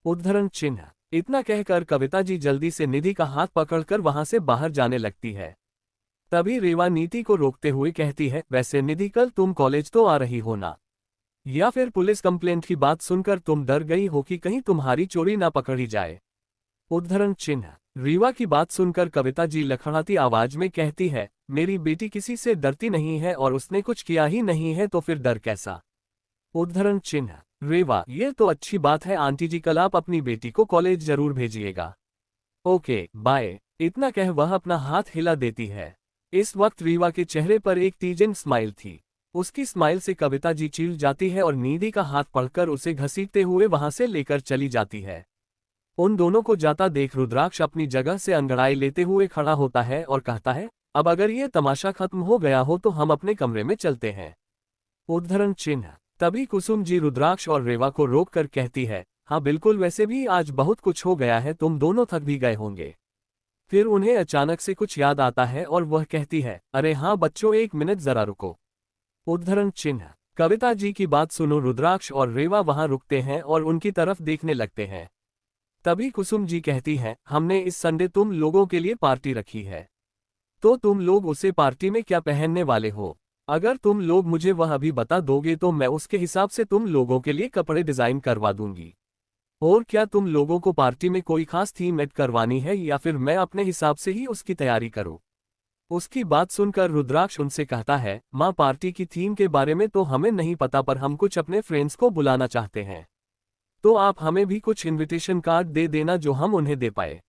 उद्धरण चिन्ह। इतना कहकर कविता जी जल्दी से निधि का हाथ पकड़कर वहां से बाहर जाने लगती है। तभी रेवा नीति को रोकते हुए कहती है, वैसे निधि कल तुम कॉलेज तो आ रही हो ना? या फिर पुलिस कंप्लेंट की बात सुनकर तुम डर गई हो कि कहीं तुम्हारी चोरी ना पकड़ी जाए? उद्धरण चिन्ह। रेवा की बात सुनकर कविता जी लखड़ाती आवाज में कहती है, मेरी बेटी किसी से डरती नहीं है और उसने कुछ किया ही नहीं है तो फिर डर कैसा? उद्धरण चिन्ह। रेवा, ये तो अच्छी बात है आंटी जी, कल आप अपनी बेटी को कॉलेज जरूर भेजिएगा। Okay bye. इतना कह वह अपना हाथ हिला देती है। इस वक्त रेवा के चेहरे पर एक तीजन स्माइल थी। उसकी स्माइल से कविता जी चिढ़ जाती है और निधि का हाथ पकड़कर उसे घसीटते हुए वहां से लेकर चली जाती है। उन दोनों को जाता देख रुद्राक्ष अपनी जगह से अंगड़ाई लेते हुए खड़ा होता है और कहता है, अब अगर ये तमाशा खत्म हो गया हो तो हम अपने कमरे में चलते हैं। उद्धरण चिन्ह। तभी कुसुम जी रुद्राक्ष और रेवा को रोक कर कहती है, हाँ बिल्कुल, वैसे भी आज बहुत कुछ हो गया है, तुम दोनों थक भी गए होंगे। फिर उन्हें अचानक से कुछ याद आता है और वह कहती है, अरे हाँ बच्चों, एक मिनट जरा रुको। उद्धरण चिन्ह। कविता जी की बात सुनो रुद्राक्ष और रेवा वहां रुकते हैं और उनकी तरफ देखने लगते हैं। तभी कुसुम जी कहती हैं, हमने इस संडे तुम लोगों के लिए पार्टी रखी है, तो तुम लोग उसे पार्टी में क्या पहनने वाले हो? अगर तुम लोग मुझे वह अभी बता दोगे तो मैं उसके हिसाब से तुम लोगों के लिए कपड़े डिजाइन करवा दूंगी। और क्या तुम लोगों को पार्टी में कोई खास थीम ऐड करवानी है या फिर मैं अपने हिसाब से ही उसकी तैयारी करूं? उसकी बात सुनकर रुद्राक्ष उनसे कहता है, माँ पार्टी की थीम के बारे में तो हमें नहीं पता, पर हम कुछ अपने फ्रेंड्स को बुलाना चाहते हैं, तो आप हमें भी कुछ इनविटेशन कार्ड दे देना जो हम उन्हें दे पाए।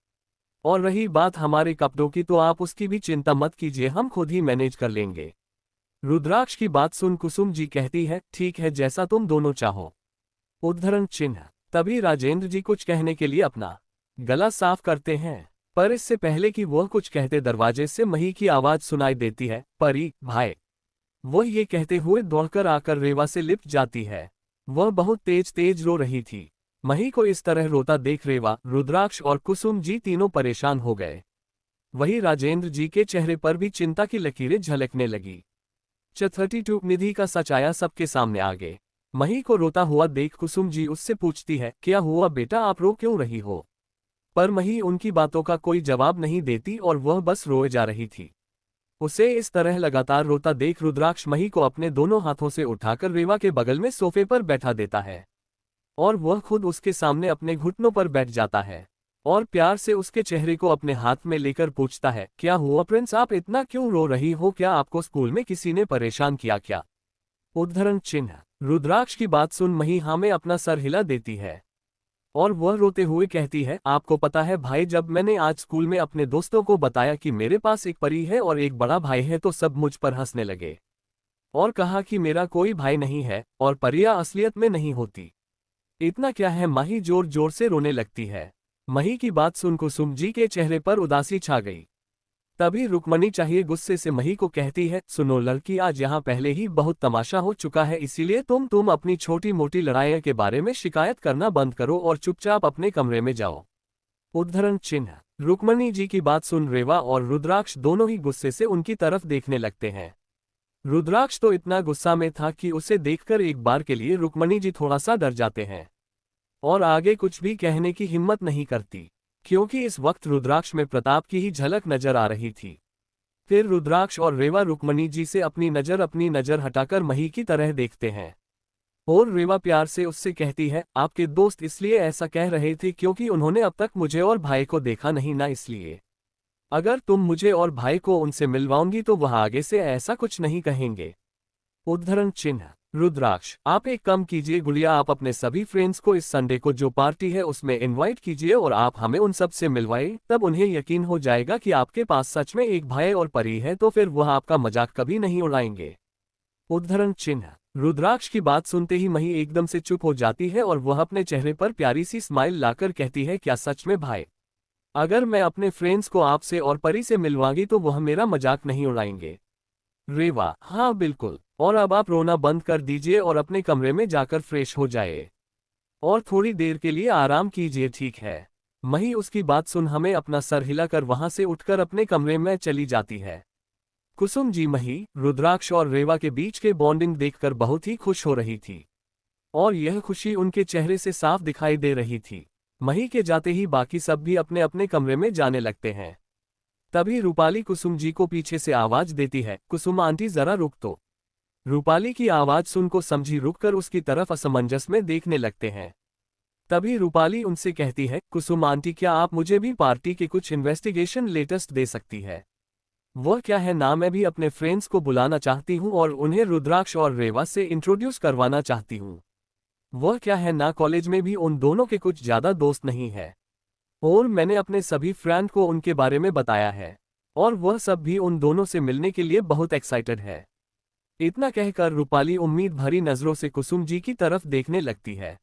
और रही बात हमारे कपड़ों की तो आप उसकी भी चिंता मत कीजिए, हम खुद ही मैनेज कर लेंगे। रुद्राक्ष की बात सुन कुसुम जी कहती है, ठीक है, जैसा तुम दोनों चाहो। उद्धरण चिन्ह। तभी राजेंद्र जी कुछ कहने के लिए अपना गला साफ करते हैं, पर इससे पहले कि वह कुछ कहते दरवाजे से मही की आवाज सुनाई देती है, परी भाई। वह ये कहते हुए दौड़कर आकर रेवा से लिपट जाती है। वह बहुत तेज तेज रो रही थी। मही को इस तरह रोता देख रेवा, रुद्राक्ष और कुसुम जी तीनों परेशान हो गए। वही राजेंद्र जी के चेहरे पर भी चिंता की लकीरें झलकने लगी। 32 निधि का सचाया सबके सामने आ गए। मही को रोता हुआ देख कुसुम जी उससे पूछती है, क्या हुआ बेटा, आप रो क्यों रही हो? पर मही उनकी बातों का कोई जवाब नहीं देती और वह बस रोए जा रही थी। उसे इस तरह लगातार रोता देख रुद्राक्ष मही को अपने दोनों हाथों से उठाकर रेवा के बगल में सोफे पर बैठा देता है और वह खुद उसके सामने अपने घुटनों पर बैठ जाता है और प्यार से उसके चेहरे को अपने हाथ में लेकर पूछता है, क्या हुआ प्रिंस, आप इतना क्यों रो रही हो? क्या आपको स्कूल में किसी ने परेशान किया क्या? उद्धरण चिन्ह। रुद्राक्ष की बात सुन मही हाँ में अपना सर हिला देती है और वह रोते हुए कहती है, आपको पता है भाई, जब मैंने आज स्कूल में अपने दोस्तों को बताया कि मेरे पास एक परी है और एक बड़ा भाई है तो सब मुझ पर हंसने लगे और कहा कि मेरा कोई भाई नहीं है और परियां असलियत में नहीं होती। इतना क्या है, मही जोर जोर से रोने लगती है। मही की बात सुन कुसुम जी के चेहरे पर उदासी छा गई। तभी रुक्मणी चाहिए गुस्से से मही को कहती है, सुनो लड़की, आज यहाँ पहले ही बहुत तमाशा हो चुका है, इसीलिए तुम अपनी छोटी मोटी लड़ाइयों के बारे में शिकायत करना बंद करो और चुपचाप अपने कमरे में जाओ। उद्धरण चिन्ह। रुक्मणी जी की बात सुन रेवा और रुद्राक्ष दोनों ही गुस्से से उनकी तरफ देखने लगते हैं। रुद्राक्ष तो इतना गुस्सा में था कि उसे देखकर एक बार के लिए रुक्मणी जी थोड़ा सा डर जाते हैं और आगे कुछ भी कहने की हिम्मत नहीं करती, क्योंकि इस वक्त रुद्राक्ष में प्रताप की ही झलक नजर आ रही थी। फिर रुद्राक्ष और रेवा रुक्मणी जी से अपनी नजर हटाकर मही की तरह देखते हैं और रेवा प्यार से उससे कहती है, आपके दोस्त इसलिए ऐसा कह रहे थे क्योंकि उन्होंने अब तक मुझे और भाई को देखा नहीं ना, इसलिए अगर तुम मुझे और भाई को उनसे मिलवाओगी तो वह आगे से ऐसा कुछ नहीं कहेंगे। उद्धरण चिन्ह। रुद्राक्ष, आप एक काम कीजिए गुड़िया, आप अपने सभी फ्रेंड्स को इस संडे को जो पार्टी है उसमें इनवाइट कीजिए और आप हमें उन सब से मिलवाइए, तब उन्हें यकीन हो जाएगा कि आपके पास सच में एक भाई और परी है, तो फिर वह आपका मजाक कभी नहीं उड़ाएंगे। उद्धरण चिन्ह। रुद्राक्ष की बात सुनते ही मही एकदम से चुप हो जाती है और वह अपने चेहरे पर प्यारी सी स्माइल लाकर कहती है, क्या सच में भाई? अगर मैं अपने फ्रेंड्स को आपसे और परी से मिलवाऊंगी तो वह मेरा मजाक नहीं उड़ाएंगे। रेवा, हाँ बिल्कुल, और अब आप रोना बंद कर दीजिए और अपने कमरे में जाकर फ्रेश हो जाए और थोड़ी देर के लिए आराम कीजिए, ठीक है? मही उसकी बात सुन हमें अपना सर हिलाकर वहां से उठकर अपने कमरे में चली जाती है। कुसुम जी मही, रुद्राक्ष और रेवा के बीच के बॉन्डिंग देखकर बहुत ही खुश हो रही थी और यह खुशी उनके चेहरे से साफ दिखाई दे रही थी। मही के जाते ही बाकी सब भी अपने अपने कमरे में जाने लगते हैं। तभी रूपाली कुसुम जी को पीछे से आवाज देती है, कुसुम आंटी जरा रुक तो। रूपाली की आवाज सुन को समझी रुककर उसकी तरफ असमंजस में देखने लगते हैं। तभी रूपाली उनसे कहती है, कुसुम आंटी, क्या आप मुझे भी पार्टी के कुछ इन्वेस्टिगेशन लेटेस्ट दे सकती है? वह क्या है ना, मैं भी अपने फ्रेंड्स को बुलाना चाहती हूँ और उन्हें रुद्राक्ष और रेवा से इंट्रोड्यूस करवाना चाहती हूँ। वह क्या है ना, कॉलेज में भी उन दोनों के कुछ ज्यादा दोस्त नहीं है और मैंने अपने सभी फ्रेंड को उनके बारे में बताया है और वह सब भी उन दोनों से मिलने के लिए बहुत एक्साइटेड है। इतना कहकर रूपाली उम्मीद भरी नजरों से कुसुम जी की तरफ देखने लगती है।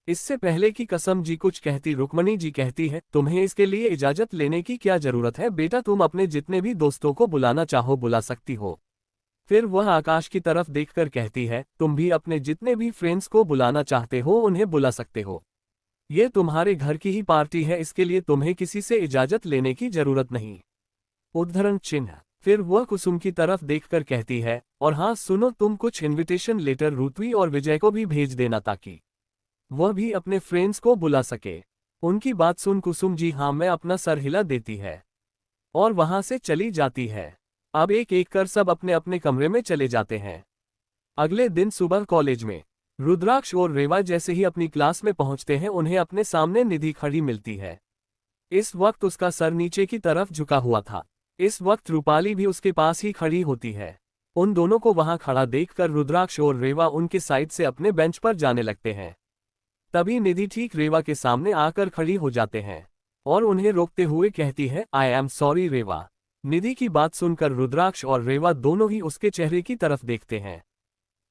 इससे पहले कि कसम जी कुछ कहती, रुक्मणी जी कहती है, तुम्हें इसके लिए इजाजत लेने की क्या जरूरत है बेटा, तुम अपने जितने भी दोस्तों को बुलाना चाहो बुला सकती हो। फिर वह आकाश की तरफ देखकर कहती है, तुम भी अपने जितने भी फ्रेंड्स को बुलाना चाहते हो उन्हें बुला सकते हो। ये तुम्हारे घर की ही पार्टी है, इसके लिए तुम्हें किसी से इजाजत लेने की जरूरत नहीं। उद्धरण चिन्ह। फिर वह कुसुम की तरफ देखकर कहती है, और हाँ सुनो, तुम कुछ इनविटेशन लेटर ऋत्वी और विजय को भी भेज देना ताकि वह भी अपने फ्रेंड्स को बुला सके। उनकी बात सुन कुसुम जी हाँ मैं अपना सर हिला देती है और वहां से चली जाती है। अब एक एक कर सब अपने अपने कमरे में चले जाते हैं। अगले दिन सुबह कॉलेज में रुद्राक्ष और रेवा जैसे ही अपनी क्लास में पहुंचते हैं उन्हें अपने सामने निधि खड़ी मिलती है। इस वक्त उसका सर नीचे की तरफ झुका हुआ था। इस वक्त रूपाली भी उसके पास ही खड़ी होती है। उन दोनों को वहां खड़ा देखकर रुद्राक्ष और रेवा उनके साइड से अपने बेंच पर जाने लगते हैं। तभी निधि ठीक रेवा के सामने आकर खड़ी हो जाते हैं और उन्हें रोकते हुए कहती है, आई एम सॉरी रेवा। निधि की बात सुनकर रुद्राक्ष और रेवा दोनों ही उसके चेहरे की तरफ देखते हैं।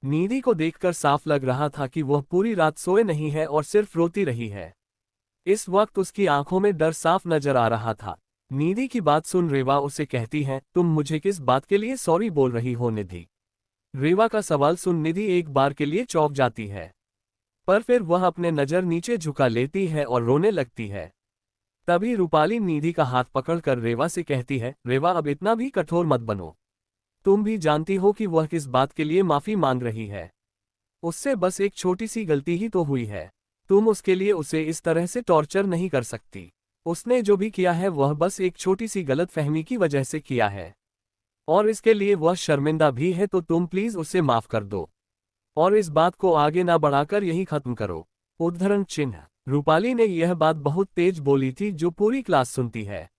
निधि को देखकर साफ लग रहा था कि वह पूरी रात सोए नहीं है और सिर्फ रोती रही है। इस वक्त उसकी आंखों में डर साफ नजर आ रहा था। निधि की बात सुन रेवा उसे कहती है, तुम मुझे किस बात के लिए सॉरी बोल रही हो निधि। रेवा का सवाल सुन निधि एक बार के लिए चौंक जाती है, पर फिर वह अपने नजर नीचे झुका लेती है और रोने लगती है। तभी रूपाली निधि का हाथ पकड़कर रेवा से कहती है, रेवा अब इतना भी कठोर मत बनो। तुम भी जानती हो कि वह किस बात के लिए माफी मांग रही है। उससे बस एक छोटी सी गलती ही तो हुई है। तुम उसके लिए उसे इस तरह से टॉर्चर नहीं कर सकती। उसने जो भी किया है वह बस एक छोटी सी गलतफहमी की वजह से किया है और इसके लिए वह शर्मिंदा भी है, तो तुम प्लीज उसे माफ कर दो और इस बात को आगे ना बढ़ाकर यही खत्म करो। उद्धरण चिन्ह। रूपाली ने यह बात बहुत तेज बोली थी जो पूरी क्लास सुनती है।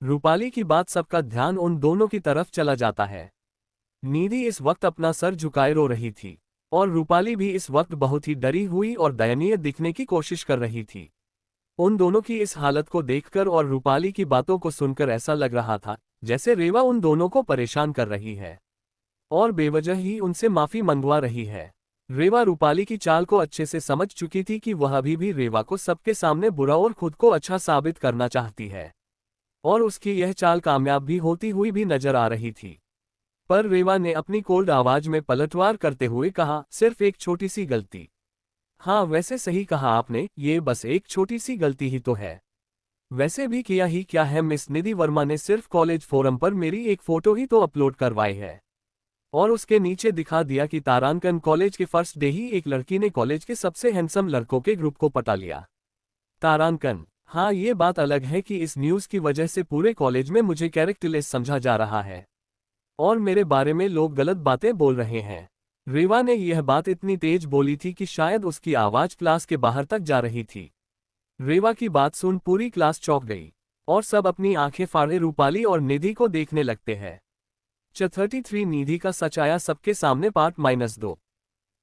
रूपाली की बात सबका ध्यान उन दोनों की तरफ चला जाता है। निधि इस वक्त अपना सर झुकाए रो रही थी और रूपाली भी इस वक्त बहुत ही डरी हुई और दयनीय दिखने की कोशिश कर रही थी। उन दोनों की इस हालत को देखकर और रूपाली की बातों को सुनकर ऐसा लग रहा था जैसे रेवा उन दोनों को परेशान कर रही है और बेवजह ही उनसे माफी मंगवा रही है। रेवा रूपाली की चाल को अच्छे से समझ चुकी थी कि वह अभी भी रेवा को सबके सामने बुरा और खुद को अच्छा साबित करना चाहती है और उसकी यह चाल कामयाब भी होती हुई भी नजर आ रही थी। पर रेवा ने अपनी कोल्ड आवाज में पलटवार करते हुए कहा, सिर्फ एक छोटी सी गलती। हाँ वैसे सही कहा आपने, ये बस एक छोटी सी गलती ही तो है। वैसे भी किया ही क्या है, मिस निधि वर्मा ने सिर्फ कॉलेज फोरम पर मेरी एक फोटो ही तो अपलोड करवाई है और उसके नीचे दिखा दिया कि तारांकन कॉलेज के फर्स्ट डे ही एक लड़की ने कॉलेज के सबसे हैंडसम लड़कों के ग्रुप को पटा लिया। तारांकन, हाँ ये बात अलग है कि इस न्यूज़ की वजह से पूरे कॉलेज में मुझे कैरेक्टरलेस समझा जा रहा है और मेरे बारे में लोग गलत बातें बोल रहे हैं। रेवा ने यह बात इतनी तेज बोली थी कि शायद उसकी आवाज क्लास के बाहर तक जा रही थी। रेवा की बात सुन पूरी क्लास चौंक गई और सब अपनी आंखें फाड़े रूपाली और निधि को देखने लगते हैं। 33 निधि का सच आया सबके सामने पार्ट -2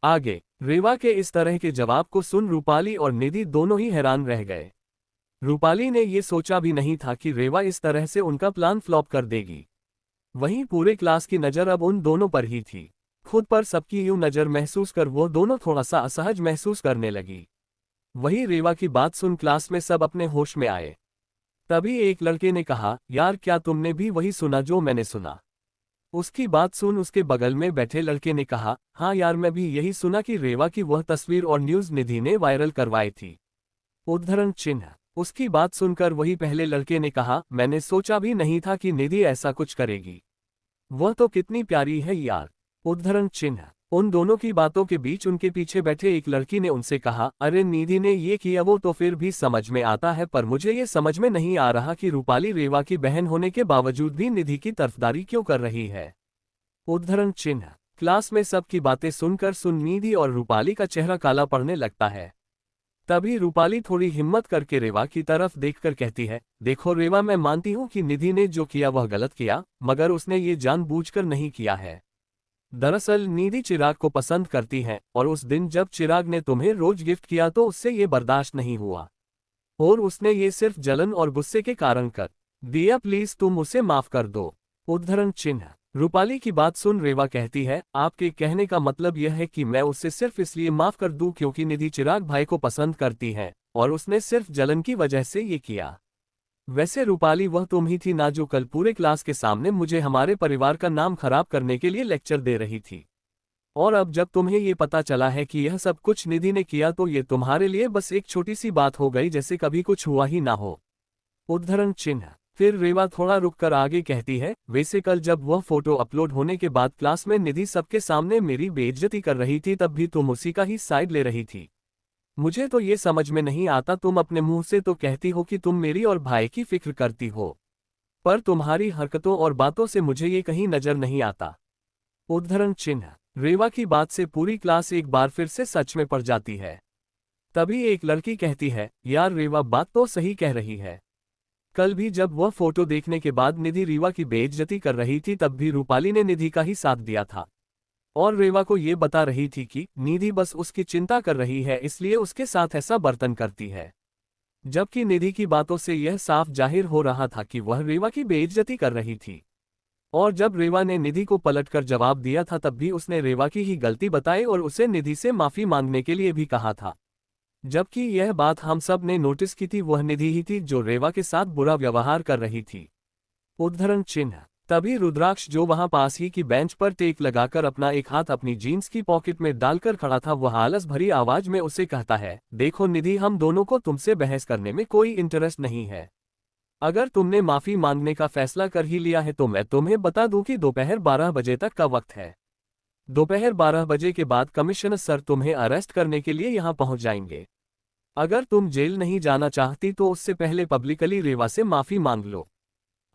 आगे। रेवा के इस तरह के जवाब को सुन रूपाली और निधि दोनों ही हैरान रह गए। रूपाली ने ये सोचा भी नहीं था कि रेवा इस तरह से उनका प्लान फ्लॉप कर देगी। वहीं पूरे क्लास की नज़र अब उन दोनों पर ही थी। खुद पर सबकी यूं नज़र महसूस कर वो दोनों थोड़ा सा असहज महसूस करने लगी। वही रेवा की बात सुन क्लास में सब अपने होश में आए। तभी एक लड़के ने कहा, यार क्या तुमने भी वही सुना जो मैंने सुना। उसकी बात सुन उसके बगल में बैठे लड़के ने कहा, हाँ यार मैं भी यही सुना कि रेवा की वह तस्वीर और न्यूज़ निधि ने वायरल करवाई थी। उद्धरण चिन्ह। उसकी बात सुनकर वही पहले लड़के ने कहा, मैंने सोचा भी नहीं था कि निधि ऐसा कुछ करेगी। वह तो कितनी प्यारी है यार। उद्धरण चिन्ह। उन दोनों की बातों के बीच उनके पीछे बैठे एक लड़की ने उनसे कहा, अरे निधि ने ये किया वो तो फिर भी समझ में आता है, पर मुझे ये समझ में नहीं आ रहा कि रूपाली रेवा की बहन होने के बावजूद भी निधि की तरफदारी क्यों कर रही है। उद्धरण चिन्ह। क्लास में सबकी बातें सुनकर निधि और रूपाली का चेहरा काला पड़ने लगता है। तभी रूपाली थोड़ी हिम्मत करके रेवा की तरफ देखकर कहती है, देखो रेवा मैं मानती हूँ कि निधि ने जो किया वह गलत किया, मगर उसने ये जानबूझकर नहीं किया है। दरअसल निधि चिराग को पसंद करती है और उस दिन जब चिराग ने तुम्हें रोज गिफ्ट किया तो उससे ये बर्दाश्त नहीं हुआ और उसने ये सिर्फ जलन और गुस्से के कारण कर दिया। प्लीज तुम उसे माफ कर दो। उद्धरण चिन्ह। रूपाली की बात सुन रेवा कहती है, आपके कहने का मतलब यह है कि मैं उसे सिर्फ इसलिए माफ कर दूं क्योंकि निधि चिराग भाई को पसंद करती है और उसने सिर्फ जलन की वजह से ये किया। वैसे रूपाली वह तुम ही थी ना जो कल पूरे क्लास के सामने मुझे हमारे परिवार का नाम खराब करने के लिए लेक्चर दे रही थी। और अब जब तुम्हें ये पता चला है कि यह सब कुछ निधि ने किया तो ये तुम्हारे लिए बस एक छोटी सी बात हो गई जैसे कभी कुछ हुआ ही ना हो। उद्धरण चिन्ह। फिर रेवा थोड़ा रुककर आगे कहती है, वैसे कल जब वह फोटो अपलोड होने के बाद क्लास में निधि सबके सामने मेरी बेइज्जती कर रही थी तब भी तुम उसी का ही साइड ले रही थी। मुझे तो ये समझ में नहीं आता, तुम अपने मुंह से तो कहती हो कि तुम मेरी और भाई की फिक्र करती हो, पर तुम्हारी हरकतों और बातों से मुझे ये कहीं नजर नहीं आता। उद्धरण चिन्ह। रेवा की बात से पूरी क्लास एक बार फिर से सच में पड़ जाती है। तभी एक लड़की कहती है, यार रेवा बात तो सही कह रही है। कल भी जब वह फोटो देखने के बाद निधि रेवा की बेइज्जती कर रही थी तब भी रूपाली ने निधि का ही साथ दिया था और रेवा को ये बता रही थी कि निधि बस उसकी चिंता कर रही है इसलिए उसके साथ ऐसा बर्तन करती है, जबकि निधि की बातों से यह साफ जाहिर हो रहा था कि वह रेवा की बेइज्जती कर रही थी। और जब रेवा ने निधि को पलटकर जवाब दिया था तब भी उसने रेवा की ही गलती बताई और उसे निधि से माफी मांगने के लिए भी कहा था, जबकि यह बात हम सब ने नोटिस की थी वह निधि ही थी जो रेवा के साथ बुरा व्यवहार कर रही थी। उद्धरण चिन्ह। तभी रुद्राक्ष जो वहां पास ही की बेंच पर टेक लगाकर अपना एक हाथ अपनी जीन्स की पॉकेट में डालकर खड़ा था, वह आलस भरी आवाज में उसे कहता है, देखो निधि, हम दोनों को तुमसे बहस करने में कोई इंटरेस्ट नहीं है। अगर तुमने माफी मांगने का फैसला कर ही लिया है तो मैं तुम्हें बता दूं कि दोपहर 12 बजे तक का वक्त है। दोपहर 12 बजे के बाद कमिश्नर सर तुम्हें अरेस्ट करने के लिए यहां पहुंच जाएंगे। अगर तुम जेल नहीं जाना चाहती तो उससे पहले पब्लिकली रेवा से माफी मांग लो,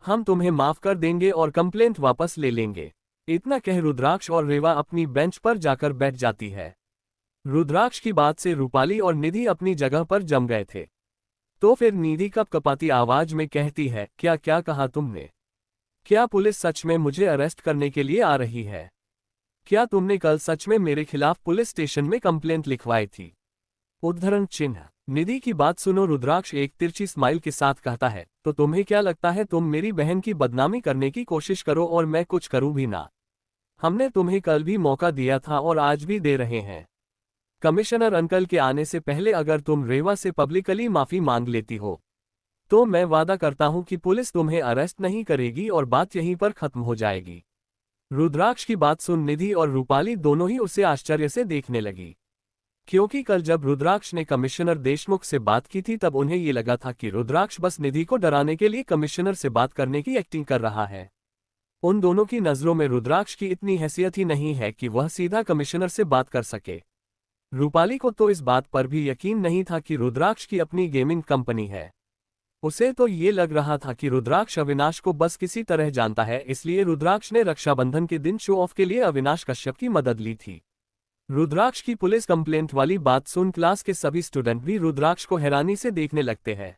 हम तुम्हें माफ कर देंगे और कंप्लेंट वापस ले लेंगे। इतना कह रुद्राक्ष और रेवा अपनी बेंच पर जाकर बैठ जाती है। रुद्राक्ष की बात से रूपाली और निधि अपनी जगह पर जम गए थे। तो फिर निधि कपकपाती आवाज में कहती है, क्या क्या कहा तुमने? क्या पुलिस सच में मुझे अरेस्ट करने के लिए आ रही है? क्या तुमने कल सच में मेरे खिलाफ पुलिस स्टेशन में कंप्लेंट लिखवाई थी? उद्धरण चिन्ह। निधि की बात सुनो रुद्राक्ष एक तिरछी स्माइल के साथ कहता है, तो तुम्हें क्या लगता है तुम मेरी बहन की बदनामी करने की कोशिश करो और मैं कुछ करूं भी ना? हमने तुम्हें कल भी मौका दिया था और आज भी दे रहे हैं। कमिश्नर अंकल के आने से पहले अगर तुम रेवा से पब्लिकली माफी मांग लेती हो तो मैं वादा करता हूं कि पुलिस तुम्हें अरेस्ट नहीं करेगी और बात यहीं पर खत्म हो जाएगी। रुद्राक्ष की बात सुन निधि और रूपाली दोनों ही उसे आश्चर्य से देखने लगी, क्योंकि कल जब रुद्राक्ष ने कमिश्नर देशमुख से बात की थी तब उन्हें ये लगा था कि रुद्राक्ष बस निधि को डराने के लिए कमिश्नर से बात करने की एक्टिंग कर रहा है। उन दोनों की नजरों में रुद्राक्ष की इतनी हैसियत ही नहीं है कि वह सीधा कमिश्नर से बात कर सके। रूपाली को तो इस बात पर भी यकीन नहीं था कि रुद्राक्ष की अपनी गेमिंग कंपनी है। उसे तो ये लग रहा था कि रुद्राक्ष अविनाश को बस किसी तरह जानता है, इसलिए रुद्राक्ष ने रक्षाबंधन के दिन शो ऑफ के लिए अविनाश कश्यप की मदद ली थी। रुद्राक्ष की पुलिस कंप्लेंट वाली बात सुन क्लास के सभी स्टूडेंट भी रुद्राक्ष को हैरानी से देखने लगते हैं।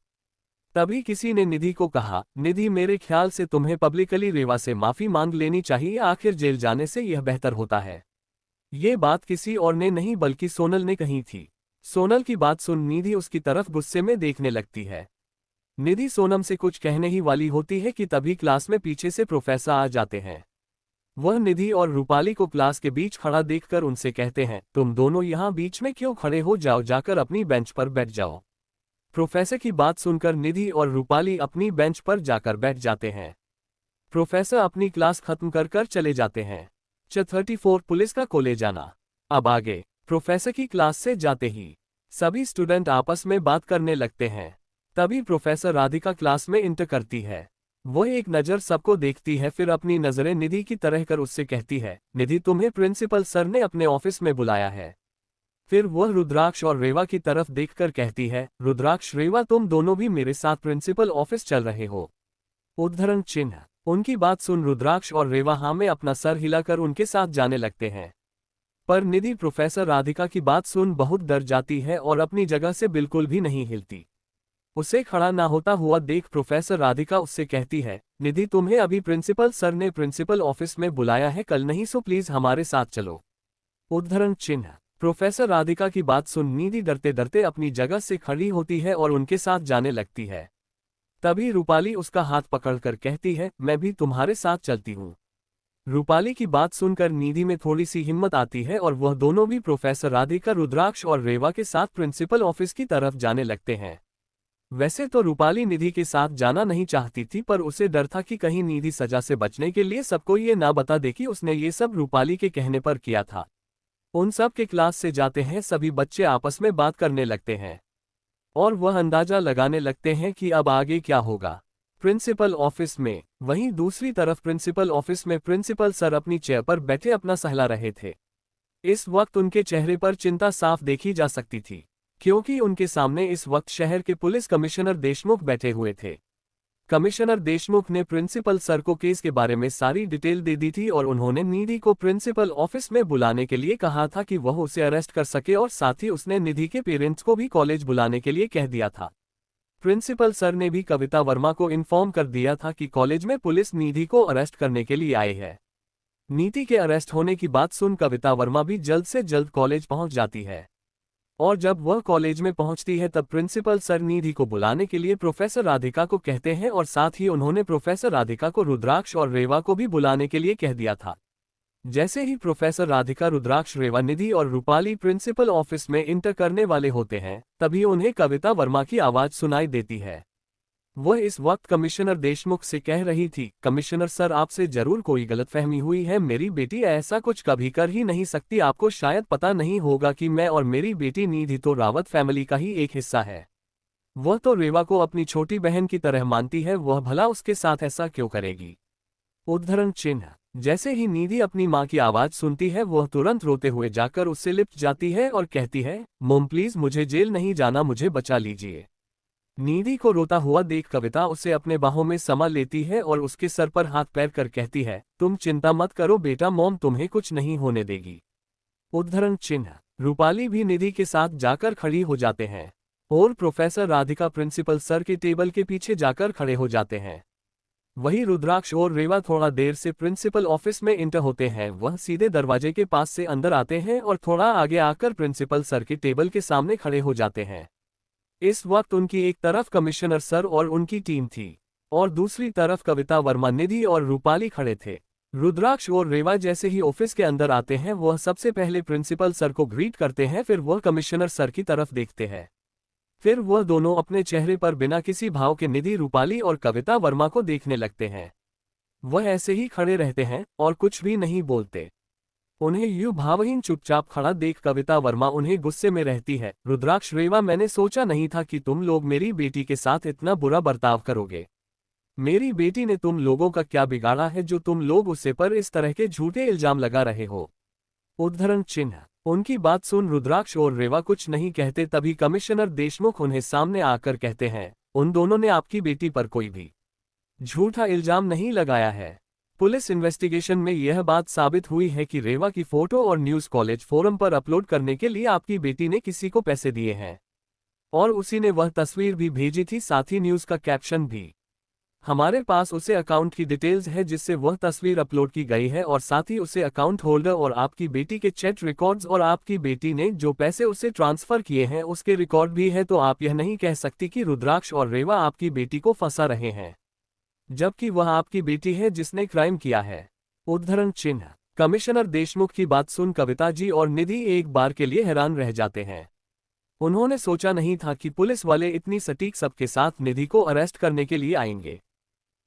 तभी किसी ने निधि को कहा, निधि मेरे ख्याल से तुम्हें पब्लिकली रेवा से माफी मांग लेनी चाहिए, आखिर जेल जाने से यह बेहतर होता है। ये बात किसी और ने नहीं बल्कि सोनल ने कही थी। सोनल की बात सुन निधि उसकी तरफ गुस्से में देखने लगती है। निधि सोनम से कुछ कहने ही वाली होती है कि तभी क्लास में पीछे से प्रोफेसर आ जाते हैं। वह निधि और रूपाली को क्लास के बीच खड़ा देखकर उनसे कहते हैं, तुम दोनों यहाँ बीच में क्यों खड़े हो, जाओ जाकर अपनी बेंच पर बैठ जाओ। प्रोफेसर की बात सुनकर निधि और रूपाली अपनी बेंच पर जाकर बैठ जाते हैं। प्रोफेसर अपनी क्लास खत्म कर चले जाते हैं। 34 पुलिस का कॉलेज आना। अब आगे प्रोफेसर की क्लास से जाते ही सभी स्टूडेंट आपस में बात करने लगते हैं। तभी प्रोफेसर राधिका क्लास में इंटर करती है। वो एक नज़र सबको देखती है, फिर अपनी नज़रें निधि की तरह कर उससे कहती है, निधि तुम्हें प्रिंसिपल सर ने अपने ऑफिस में बुलाया है। फिर वह रुद्राक्ष और रेवा की तरफ देखकर कहती है, रुद्राक्ष रेवा तुम दोनों भी मेरे साथ प्रिंसिपल ऑफिस चल रहे हो। उद्धरण चिन्ह। उनकी बात सुन रुद्राक्ष और रेवा हाँ में अपना सर हिलाकर उनके साथ जाने लगते हैं। पर निधि प्रोफेसर राधिका की बात सुन बहुत डर जाती है और अपनी जगह से बिल्कुल भी नहीं हिलती। उसे खड़ा ना होता हुआ देख प्रोफेसर राधिका उससे कहती है, निधि तुम्हें अभी प्रिंसिपल सर ने प्रिंसिपल ऑफिस में बुलाया है, कल नहीं सो प्लीज हमारे साथ चलो। उद्धरण चिन्ह। प्रोफेसर राधिका की बात सुन निधि डरते डरते अपनी जगह से खड़ी होती है और उनके साथ जाने लगती है। तभी रूपाली उसका हाथ पकड़कर कहती है, मैं भी तुम्हारे साथ चलती हूँ। रूपाली की बात सुनकर निधि में थोड़ी सी हिम्मत आती है और वह दोनों भी प्रोफेसर राधिका, रुद्राक्ष और रेवा के साथ प्रिंसिपल ऑफिस की तरफ जाने लगते हैं। वैसे तो रूपाली निधि के साथ जाना नहीं चाहती थी, पर उसे डर था कि कहीं निधि सजा से बचने के लिए सबको ये ना बता दे कि उसने ये सब रूपाली के कहने पर किया था। उन सब के क्लास से जाते हैं सभी बच्चे आपस में बात करने लगते हैं और वह अंदाजा लगाने लगते हैं कि अब आगे क्या होगा। प्रिंसिपल ऑफिस में वहीं दूसरी तरफ प्रिंसिपल ऑफिस में प्रिंसिपल सर अपनी चेयर पर बैठे अपना सहला रहे थे। इस वक्त उनके चेहरे पर चिंता साफ देखी जा सकती थी, क्योंकि उनके सामने इस वक्त शहर के पुलिस कमिश्नर देशमुख बैठे हुए थे। कमिश्नर देशमुख ने प्रिंसिपल सर को केस के बारे में सारी डिटेल दे दी थी और उन्होंने निधि को प्रिंसिपल ऑफिस में बुलाने के लिए कहा था कि वह उसे अरेस्ट कर सके, और साथ ही उसने निधि के पेरेंट्स को भी कॉलेज बुलाने के लिए कह दिया था। प्रिंसिपल सर ने भी कविता वर्मा को इन्फॉर्म कर दिया था कि कॉलेज में पुलिस निधि को अरेस्ट करने के लिए आई है। निधि के अरेस्ट होने की बात सुन कविता वर्मा भी जल्द से जल्द कॉलेज पहुंच जाती है, और जब वह कॉलेज में पहुंचती है तब प्रिंसिपल सर निधि को बुलाने के लिए प्रोफेसर राधिका को कहते हैं, और साथ ही उन्होंने प्रोफेसर राधिका को रुद्राक्ष और रेवा को भी बुलाने के लिए कह दिया था। जैसे ही प्रोफेसर राधिका, रुद्राक्ष, रेवा, निधि और रूपाली प्रिंसिपल ऑफिस में इंटर करने वाले होते हैं, तभी उन्हें कविता वर्मा की आवाज सुनाई देती है। वह इस वक्त कमिश्नर देशमुख से कह रही थी, कमिश्नर सर, आपसे जरूर कोई गलतफहमी हुई है। मेरी बेटी ऐसा कुछ कभी कर ही नहीं सकती। आपको शायद पता नहीं होगा कि मैं और मेरी बेटी निधि तो रावत फैमिली का ही एक हिस्सा है। वह तो रेवा को अपनी छोटी बहन की तरह मानती है, वह भला उसके साथ ऐसा क्यों करेगी। उद्धरण चिन्ह। जैसे ही निधि अपनी माँ की आवाज सुनती है, वह तुरंत रोते हुए जाकर उससे लिपट जाती है और कहती है, मोम प्लीज, मुझे जेल नहीं जाना, मुझे बचा लीजिए। निधि को रोता हुआ देख कविता उसे अपने बाहों में समा लेती है और उसके सर पर हाथ पैर कर कहती है, तुम चिंता मत करो बेटा, मोम तुम्हें कुछ नहीं होने देगी। उद्धरण चिन्ह। रूपाली भी निधि के साथ जाकर खड़ी हो जाते हैं और प्रोफेसर राधिका प्रिंसिपल सर के टेबल के पीछे जाकर खड़े हो जाते हैं। वही रुद्राक्ष और रेवा थोड़ा देर से प्रिंसिपल ऑफिस में इंटर होते हैं। वह सीधे दरवाजे के पास से अंदर आते हैं और थोड़ा आगे आकर प्रिंसिपल सर के टेबल के सामने खड़े हो जाते हैं। इस वक्त उनकी एक तरफ कमिश्नर सर और उनकी टीम थी और दूसरी तरफ कविता वर्मा, निधि और रूपाली खड़े थे। रुद्राक्ष और रेवा जैसे ही ऑफिस के अंदर आते हैं, वह सबसे पहले प्रिंसिपल सर को ग्रीट करते हैं, फिर वह कमिश्नर सर की तरफ देखते हैं। फिर वह दोनों अपने चेहरे पर बिना किसी भाव के निधि, रूपाली और कविता वर्मा को देखने लगते हैं। वह ऐसे ही खड़े रहते हैं और कुछ भी नहीं बोलते। उन्हें यूं भावहीन चुपचाप खड़ा देख कविता वर्मा उन्हें गुस्से में रहती है, रुद्राक्ष, रेवा, मैंने सोचा नहीं था कि तुम लोग मेरी बेटी के साथ इतना बुरा बर्ताव करोगे। मेरी बेटी ने तुम लोगों का क्या बिगाड़ा है जो तुम लोग उसे पर इस तरह के झूठे इल्जाम लगा रहे हो। उद्धरण चिन्ह। उनकी बात सुन रुद्राक्ष और रेवा कुछ नहीं कहते, तभी कमिश्नर देशमुख उन्हें सामने आकर कहते हैं, उन दोनों ने आपकी बेटी पर कोई भी झूठा इल्जाम नहीं लगाया है। पुलिस इन्वेस्टिगेशन में यह बात साबित हुई है कि रेवा की फोटो और न्यूज़ कॉलेज फोरम पर अपलोड करने के लिए आपकी बेटी ने किसी को पैसे दिए हैं और उसी ने वह तस्वीर भी भेजी थी, साथ ही न्यूज़ का कैप्शन भी। हमारे पास उसे अकाउंट की डिटेल्स है जिससे वह तस्वीर अपलोड की गई है, और साथ ही उसे अकाउंट होल्डर और आपकी बेटी के चैट रिकॉर्ड्स और आपकी बेटी ने जो पैसे उसे ट्रांसफर किए हैं उसके रिकॉर्ड भी है। तो आप यह नहीं कह सकती कि रुद्राक्ष और रेवा आपकी बेटी को फंसा रहे हैं, जबकि वह आपकी बेटी है जिसने क्राइम किया है। उद्धरण चिन्ह। कमिश्नर देशमुख की बात सुन कविता जी और निधि एक बार के लिए हैरान रह जाते हैं। उन्होंने सोचा नहीं था कि पुलिस वाले इतनी सटीक सबके साथ निधि को अरेस्ट करने के लिए आएंगे।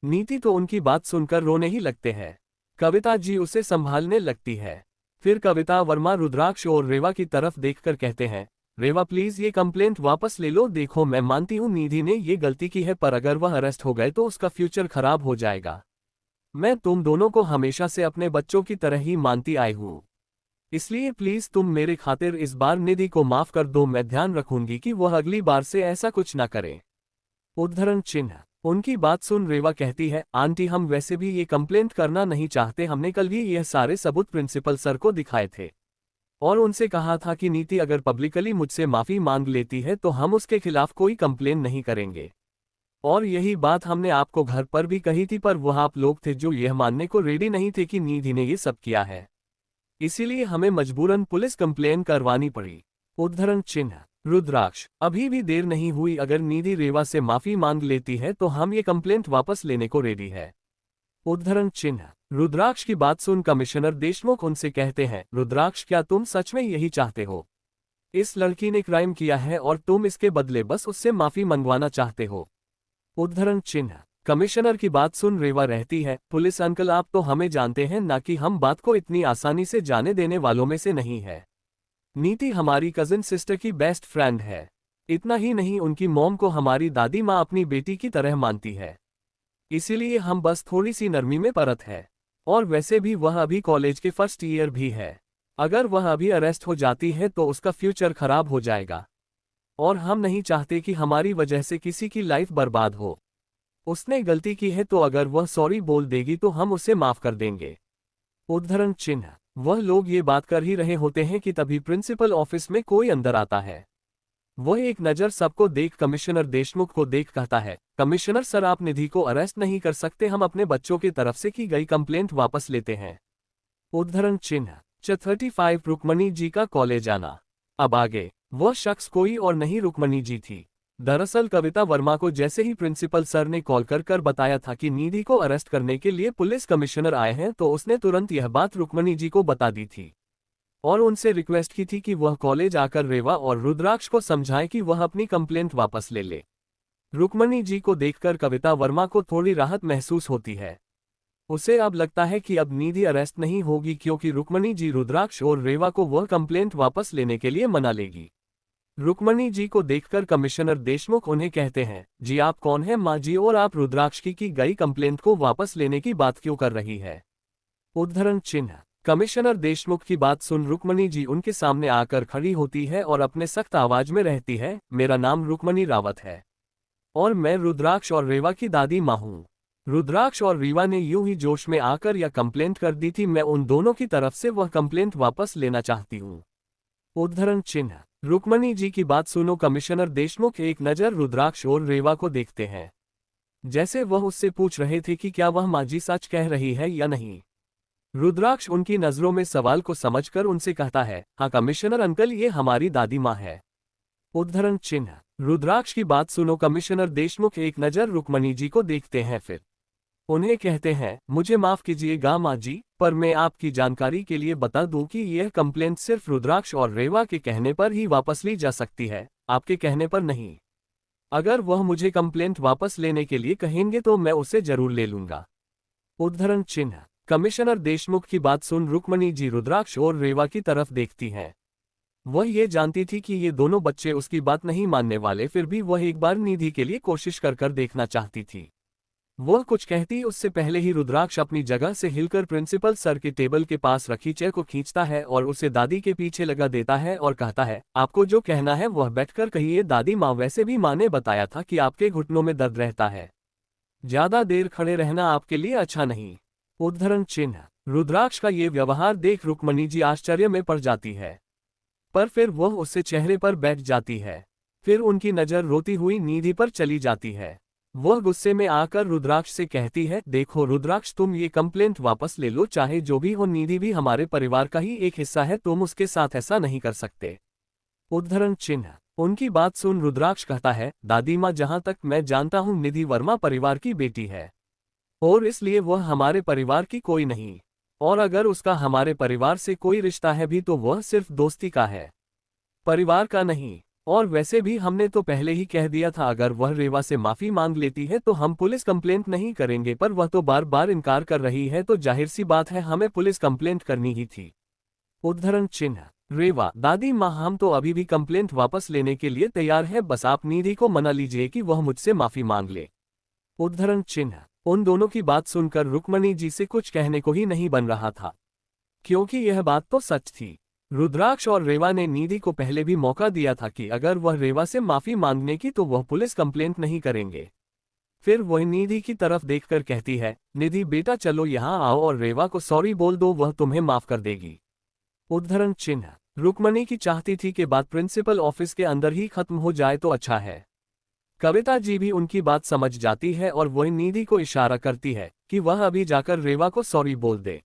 नीति तो उनकी बात सुनकर रोने ही लगते हैं। कविता जी उसे संभालने लगती है। फिर कविता वर्मा रुद्राक्ष और रेवा की तरफ देखकर कहते हैं, रेवा प्लीज ये कंप्लेंट वापस ले लो। देखो, मैं मानती हूँ निधि ने ये गलती की है, पर अगर वह अरेस्ट हो गए तो उसका फ्यूचर खराब हो जाएगा। मैं तुम दोनों को हमेशा से अपने बच्चों की तरह ही मानती आई हूँ, इसलिए प्लीज तुम मेरे खातिर इस बार निधि को माफ कर दो। मैं ध्यान रखूंगी कि वह अगली बार से ऐसा कुछ ना करे। उद्धरण चिन्ह। उनकी बात सुन रेवा कहती है, आंटी, हम वैसे भी ये कंप्लेंट करना नहीं चाहते। हमने कल भी यह सारे सबूत प्रिंसिपल सर को दिखाए थे और उनसे कहा था कि नीति अगर पब्लिकली मुझसे माफी मांग लेती है तो हम उसके खिलाफ कोई कंप्लेन नहीं करेंगे। और यही बात हमने आपको घर पर भी कही थी, पर वह आप लोग थे जो यह मानने को रेडी नहीं थे कि निधि ने ये सब किया है, इसीलिए हमें मजबूरन पुलिस कंप्लेन करवानी पड़ी। उद्धरण चिन्ह। रुद्राक्ष, अभी भी देर नहीं हुई। अगर निधि रेवा से माफी मांग लेती है तो हम ये कंप्लेंट वापस लेने को रेडी है। उद्धरण चिन्ह। रुद्राक्ष की बात सुन कमिश्नर देशमुख उनसे कहते हैं, रुद्राक्ष क्या तुम सच में यही चाहते हो? इस लड़की ने क्राइम किया है और तुम इसके बदले बस उससे माफी मंगवाना चाहते हो। उद्धरण चिन्ह। कमिश्नर की बात सुन रेवा रहती है, पुलिस अंकल आप तो हमें जानते हैं ना कि हम बात को इतनी आसानी से जाने देने वालों में से नहीं है। नीति हमारी कजिन सिस्टर की बेस्ट फ्रेंड है। इतना ही नहीं, उनकी मॉम को हमारी दादी माँ अपनी बेटी की तरह मानती है। इसीलिए हम बस थोड़ी सी नरमी में परत है। और वैसे भी वह अभी कॉलेज के फर्स्ट ईयर भी है। अगर वह अभी अरेस्ट हो जाती है तो उसका फ्यूचर खराब हो जाएगा। और हम नहीं चाहते कि हमारी वजह से किसी की लाइफ बर्बाद हो। उसने गलती की है तो अगर वह सॉरी बोल देगी तो हम उसे माफ कर देंगे। उद्धरण चिन्ह। वह लोग ये बात कर ही रहे होते हैं कि तभी प्रिंसिपल ऑफिस में कोई अंदर आता है। वह एक नज़र सबको देख कमिश्नर देशमुख को देख कहता है, कमिश्नर सर आप निधि को अरेस्ट नहीं कर सकते, हम अपने बच्चों की तरफ से की गई कंप्लेंट वापस लेते हैं। उद्धरण चिन्ह। 35 रुक्मणी जी का कॉलेज आना। अब आगे वह शख्स कोई और नहीं रुक्मणी जी थी। दरअसल कविता वर्मा को जैसे ही प्रिंसिपल सर ने कॉल कर बताया था कि निधि को अरेस्ट करने के लिए पुलिस कमिश्नर आए हैं तो उसने तुरंत यह बात रुक्मणी जी को बता दी थी और उनसे रिक्वेस्ट की थी कि वह कॉलेज आकर रेवा और रुद्राक्ष को समझाएं कि वह अपनी कंप्लेंट वापस ले ले। रुक्मणी जी को देखकर कविता वर्मा को थोड़ी राहत महसूस होती है। उसे अब लगता है कि अब निधि अरेस्ट नहीं होगी क्योंकि रुक्मणी जी रुद्राक्ष और रेवा को वह कंप्लेंट वापस लेने के लिए मना लेगी। रुक्मणी जी को देखकर कमिश्नर देशमुख उन्हें कहते हैं, जी आप कौन हैं माँ जी, और आप रुद्राक्ष की गई कंप्लेंट को वापस लेने की बात क्यों कर रही है? उद्धरण चिन्ह। कमिश्नर देशमुख की बात सुन रुक्मणी जी उनके सामने आकर खड़ी होती है और अपने सख्त आवाज में रहती है, मेरा नाम रुक्मणी रावत है और मैं रुद्राक्ष और रेवा की दादी माँ हूँ। रुद्राक्ष और रीवा ने यूं ही जोश में आकर यह कंप्लेंट कर दी थी, मैं उन दोनों की तरफ से वह कंप्लेंट वापस लेना चाहती हूँ। उद्धरण चिन्ह। रुक्मणी जी की बात सुनो कमिश्नर देशमुख एक नज़र रुद्राक्ष और रेवा को देखते हैं, जैसे वह उससे पूछ रहे थे कि क्या वह माँ जी सच कह रही है या नहीं। रुद्राक्ष उनकी नजरों में सवाल को समझकर उनसे कहता है, हाँ कमिश्नर अंकल ये हमारी दादी माँ है। उद्धरण चिन्ह। रुद्राक्ष की बात सुनो कमिश्नर देशमुख एक नज़र रुक्मणी जी को देखते हैं, फिर उन्हें कहते हैं, मुझे माफ कीजिएगा माँ जी, पर मैं आपकी जानकारी के लिए बता दूं कि यह कंप्लेंट सिर्फ रुद्राक्ष और रेवा के कहने पर ही वापस ली जा सकती है, आपके कहने पर नहीं। अगर वह मुझे कंप्लेंट वापस लेने के लिए कहेंगे तो मैं उसे जरूर ले लूंगा। उद्धरण चिन्ह। कमिश्नर देशमुख की बात सुन रुक्मणी जी रुद्राक्ष और रेवा की तरफ देखती हैं। वह ये जानती थी कि ये दोनों बच्चे उसकी बात नहीं मानने वाले, फिर भी वह एक बार निधि के लिए कोशिश कर देखना चाहती थी। वह कुछ कहती उससे पहले ही रुद्राक्ष अपनी जगह से हिलकर प्रिंसिपल सर के टेबल के पास रखी चेयर को खींचता है और उसे दादी के पीछे लगा देता है और कहता है, आपको जो कहना है वह बैठकर कहिए दादी माँ, वैसे भी माँ ने बताया था कि आपके घुटनों में दर्द रहता है, ज्यादा देर खड़े रहना आपके लिए अच्छा नहीं। उद्धरण चिन्ह। रुद्राक्ष का ये व्यवहार देख रुक्मणी जी आश्चर्य में पड़ जाती है, पर फिर वह उससे चेहरे पर बैठ जाती है। फिर उनकी नज़र रोती हुई निधि पर चली जाती है। वह गुस्से में आकर रुद्राक्ष से कहती है, देखो रुद्राक्ष तुम ये कंप्लेंट वापस ले लो, चाहे जो भी हो, निधि भी हमारे परिवार का ही एक हिस्सा है, तुम उसके साथ ऐसा नहीं कर सकते। उद्धरण चिन्ह। उनकी बात सुन रुद्राक्ष कहता है, दादी माँ जहां तक मैं जानता हूं निधि वर्मा परिवार की बेटी है और इसलिए वह हमारे परिवार की कोई नहीं, और अगर उसका हमारे परिवार से कोई रिश्ता है भी तो वह सिर्फ दोस्ती का है, परिवार का नहीं। और वैसे भी हमने तो पहले ही कह दिया था अगर वह रेवा से माफी मांग लेती है तो हम पुलिस कंप्लेंट नहीं करेंगे, पर वह तो बार बार इनकार कर रही है तो जाहिर सी बात है हमें पुलिस कंप्लेंट करनी ही थी। उद्धरण चिन्ह। रेवा, दादी माँ हम तो अभी भी कंप्लेंट वापस लेने के लिए तैयार है, बस आप निधि को मना लीजिए कि वह मुझसे माफी मांग ले। उद्धरण चिन्ह। उन दोनों की बात सुनकर रुक्मणी जी से कुछ कहने को ही नहीं बन रहा था, क्योंकि यह बात तो सच थी। रुद्राक्ष और रेवा ने निधि को पहले भी मौका दिया था कि अगर वह रेवा से माफी मांगने की तो वह पुलिस कंप्लेंट नहीं करेंगे। फिर वह निधि की तरफ देखकर कहती है, निधि बेटा चलो यहाँ आओ और रेवा को सॉरी बोल दो, वह तुम्हें माफ कर देगी। उद्धरण चिन्ह। रुक्मणी की चाहती थी कि बात प्रिंसिपल ऑफिस के अंदर ही खत्म हो जाए तो अच्छा है। कविता जी भी उनकी बात समझ जाती है और वह निधि को इशारा करती है कि वह अभी जाकर रेवा को सॉरी बोल दे।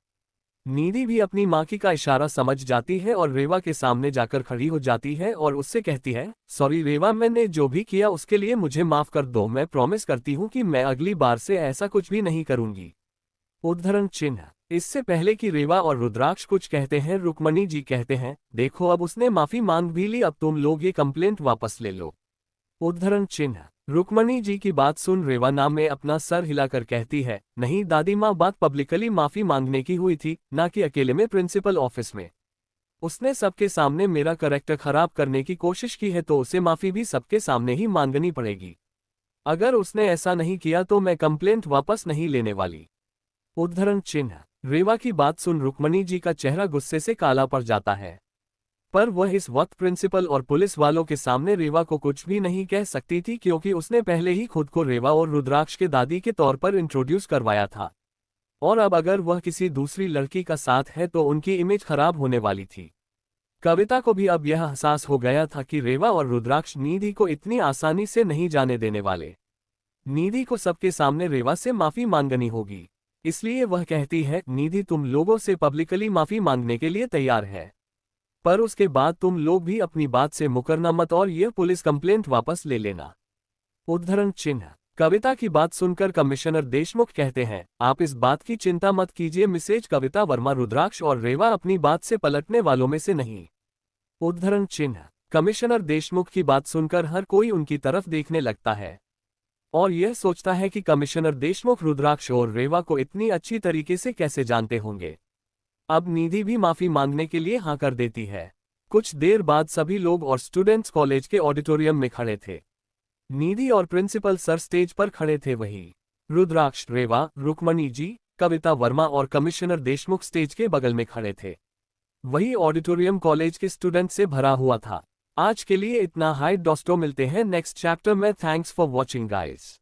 निधि भी अपनी माँ की का इशारा समझ जाती है और रेवा के सामने जाकर खड़ी हो जाती है और उससे कहती है, सॉरी रेवा, मैंने जो भी किया उसके लिए मुझे माफ कर दो, मैं प्रॉमिस करती हूँ कि मैं अगली बार से ऐसा कुछ भी नहीं करूँगी। उद्धरण चिन्ह। इससे पहले कि रेवा और रुद्राक्ष कुछ कहते हैं, रुक्मणी जी कहते हैं, देखो अब उसने माफी मांग भी ली, अब तुम लोग ये कंप्लेंट वापस ले लो। उद्धरण चिन्ह। रुक्मणी जी की बात सुन रेवा नाम में अपना सर हिलाकर कहती है, नहीं दादी माँ, बात पब्लिकली माफी मांगने की हुई थी, ना कि अकेले में प्रिंसिपल ऑफिस में। उसने सबके सामने मेरा करैक्टर खराब करने की कोशिश की है तो उसे माफी भी सबके सामने ही मांगनी पड़ेगी। अगर उसने ऐसा नहीं किया तो मैं कंप्लेंट वापस नहीं लेने वाली। उद्धरण चिन्ह। रेवा की बात सुन रुक्मणी जी का चेहरा गुस्से से काला पड़ जाता है, पर वह इस वक्त प्रिंसिपल और पुलिस वालों के सामने रेवा को कुछ भी नहीं कह सकती थी, क्योंकि उसने पहले ही खुद को रेवा और रुद्राक्ष के दादी के तौर पर इंट्रोड्यूस करवाया था, और अब अगर वह किसी दूसरी लड़की का साथ है तो उनकी इमेज खराब होने वाली थी। कविता को भी अब यह एहसास हो गया था कि रेवा और रुद्राक्ष निधि को इतनी आसानी से नहीं जाने देने वाले। निधि को सबके सामने रेवा से माफी मांगनी होगी, इसलिए वह कहती है, निधि तुम लोगों से पब्लिकली माफी मांगने के लिए तैयार है, पर उसके बाद तुम लोग भी अपनी बात से मुकरना मत और यह पुलिस कंप्लेंट वापस ले लेना। उद्धरण चिन्ह। कविता की बात सुनकर कमिश्नर देशमुख कहते हैं, आप इस बात की चिंता मत कीजिए मिसेज कविता वर्मा, रुद्राक्ष और रेवा अपनी बात से पलटने वालों में से नहीं। उद्धरण चिन्ह। कमिश्नर देशमुख की बात सुनकर हर कोई उनकी तरफ देखने लगता है और यह सोचता है कि कमिश्नर देशमुख रुद्राक्ष और रेवा को इतनी अच्छी तरीके से कैसे जानते होंगे। अब निधि भी माफी मांगने के लिए हाँ कर देती है। कुछ देर बाद सभी लोग और स्टूडेंट्स कॉलेज के ऑडिटोरियम में खड़े थे। निधि और प्रिंसिपल सर स्टेज पर खड़े थे, वही रुद्राक्ष, रेवा, रुक्मणी जी, कविता वर्मा और कमिश्नर देशमुख स्टेज के बगल में खड़े थे। वही ऑडिटोरियम कॉलेज के स्टूडेंट से भरा हुआ था। आज के लिए इतना। हाय दोस्तों, मिलते हैं नेक्स्ट चैप्टर में। Thanks for watching guys.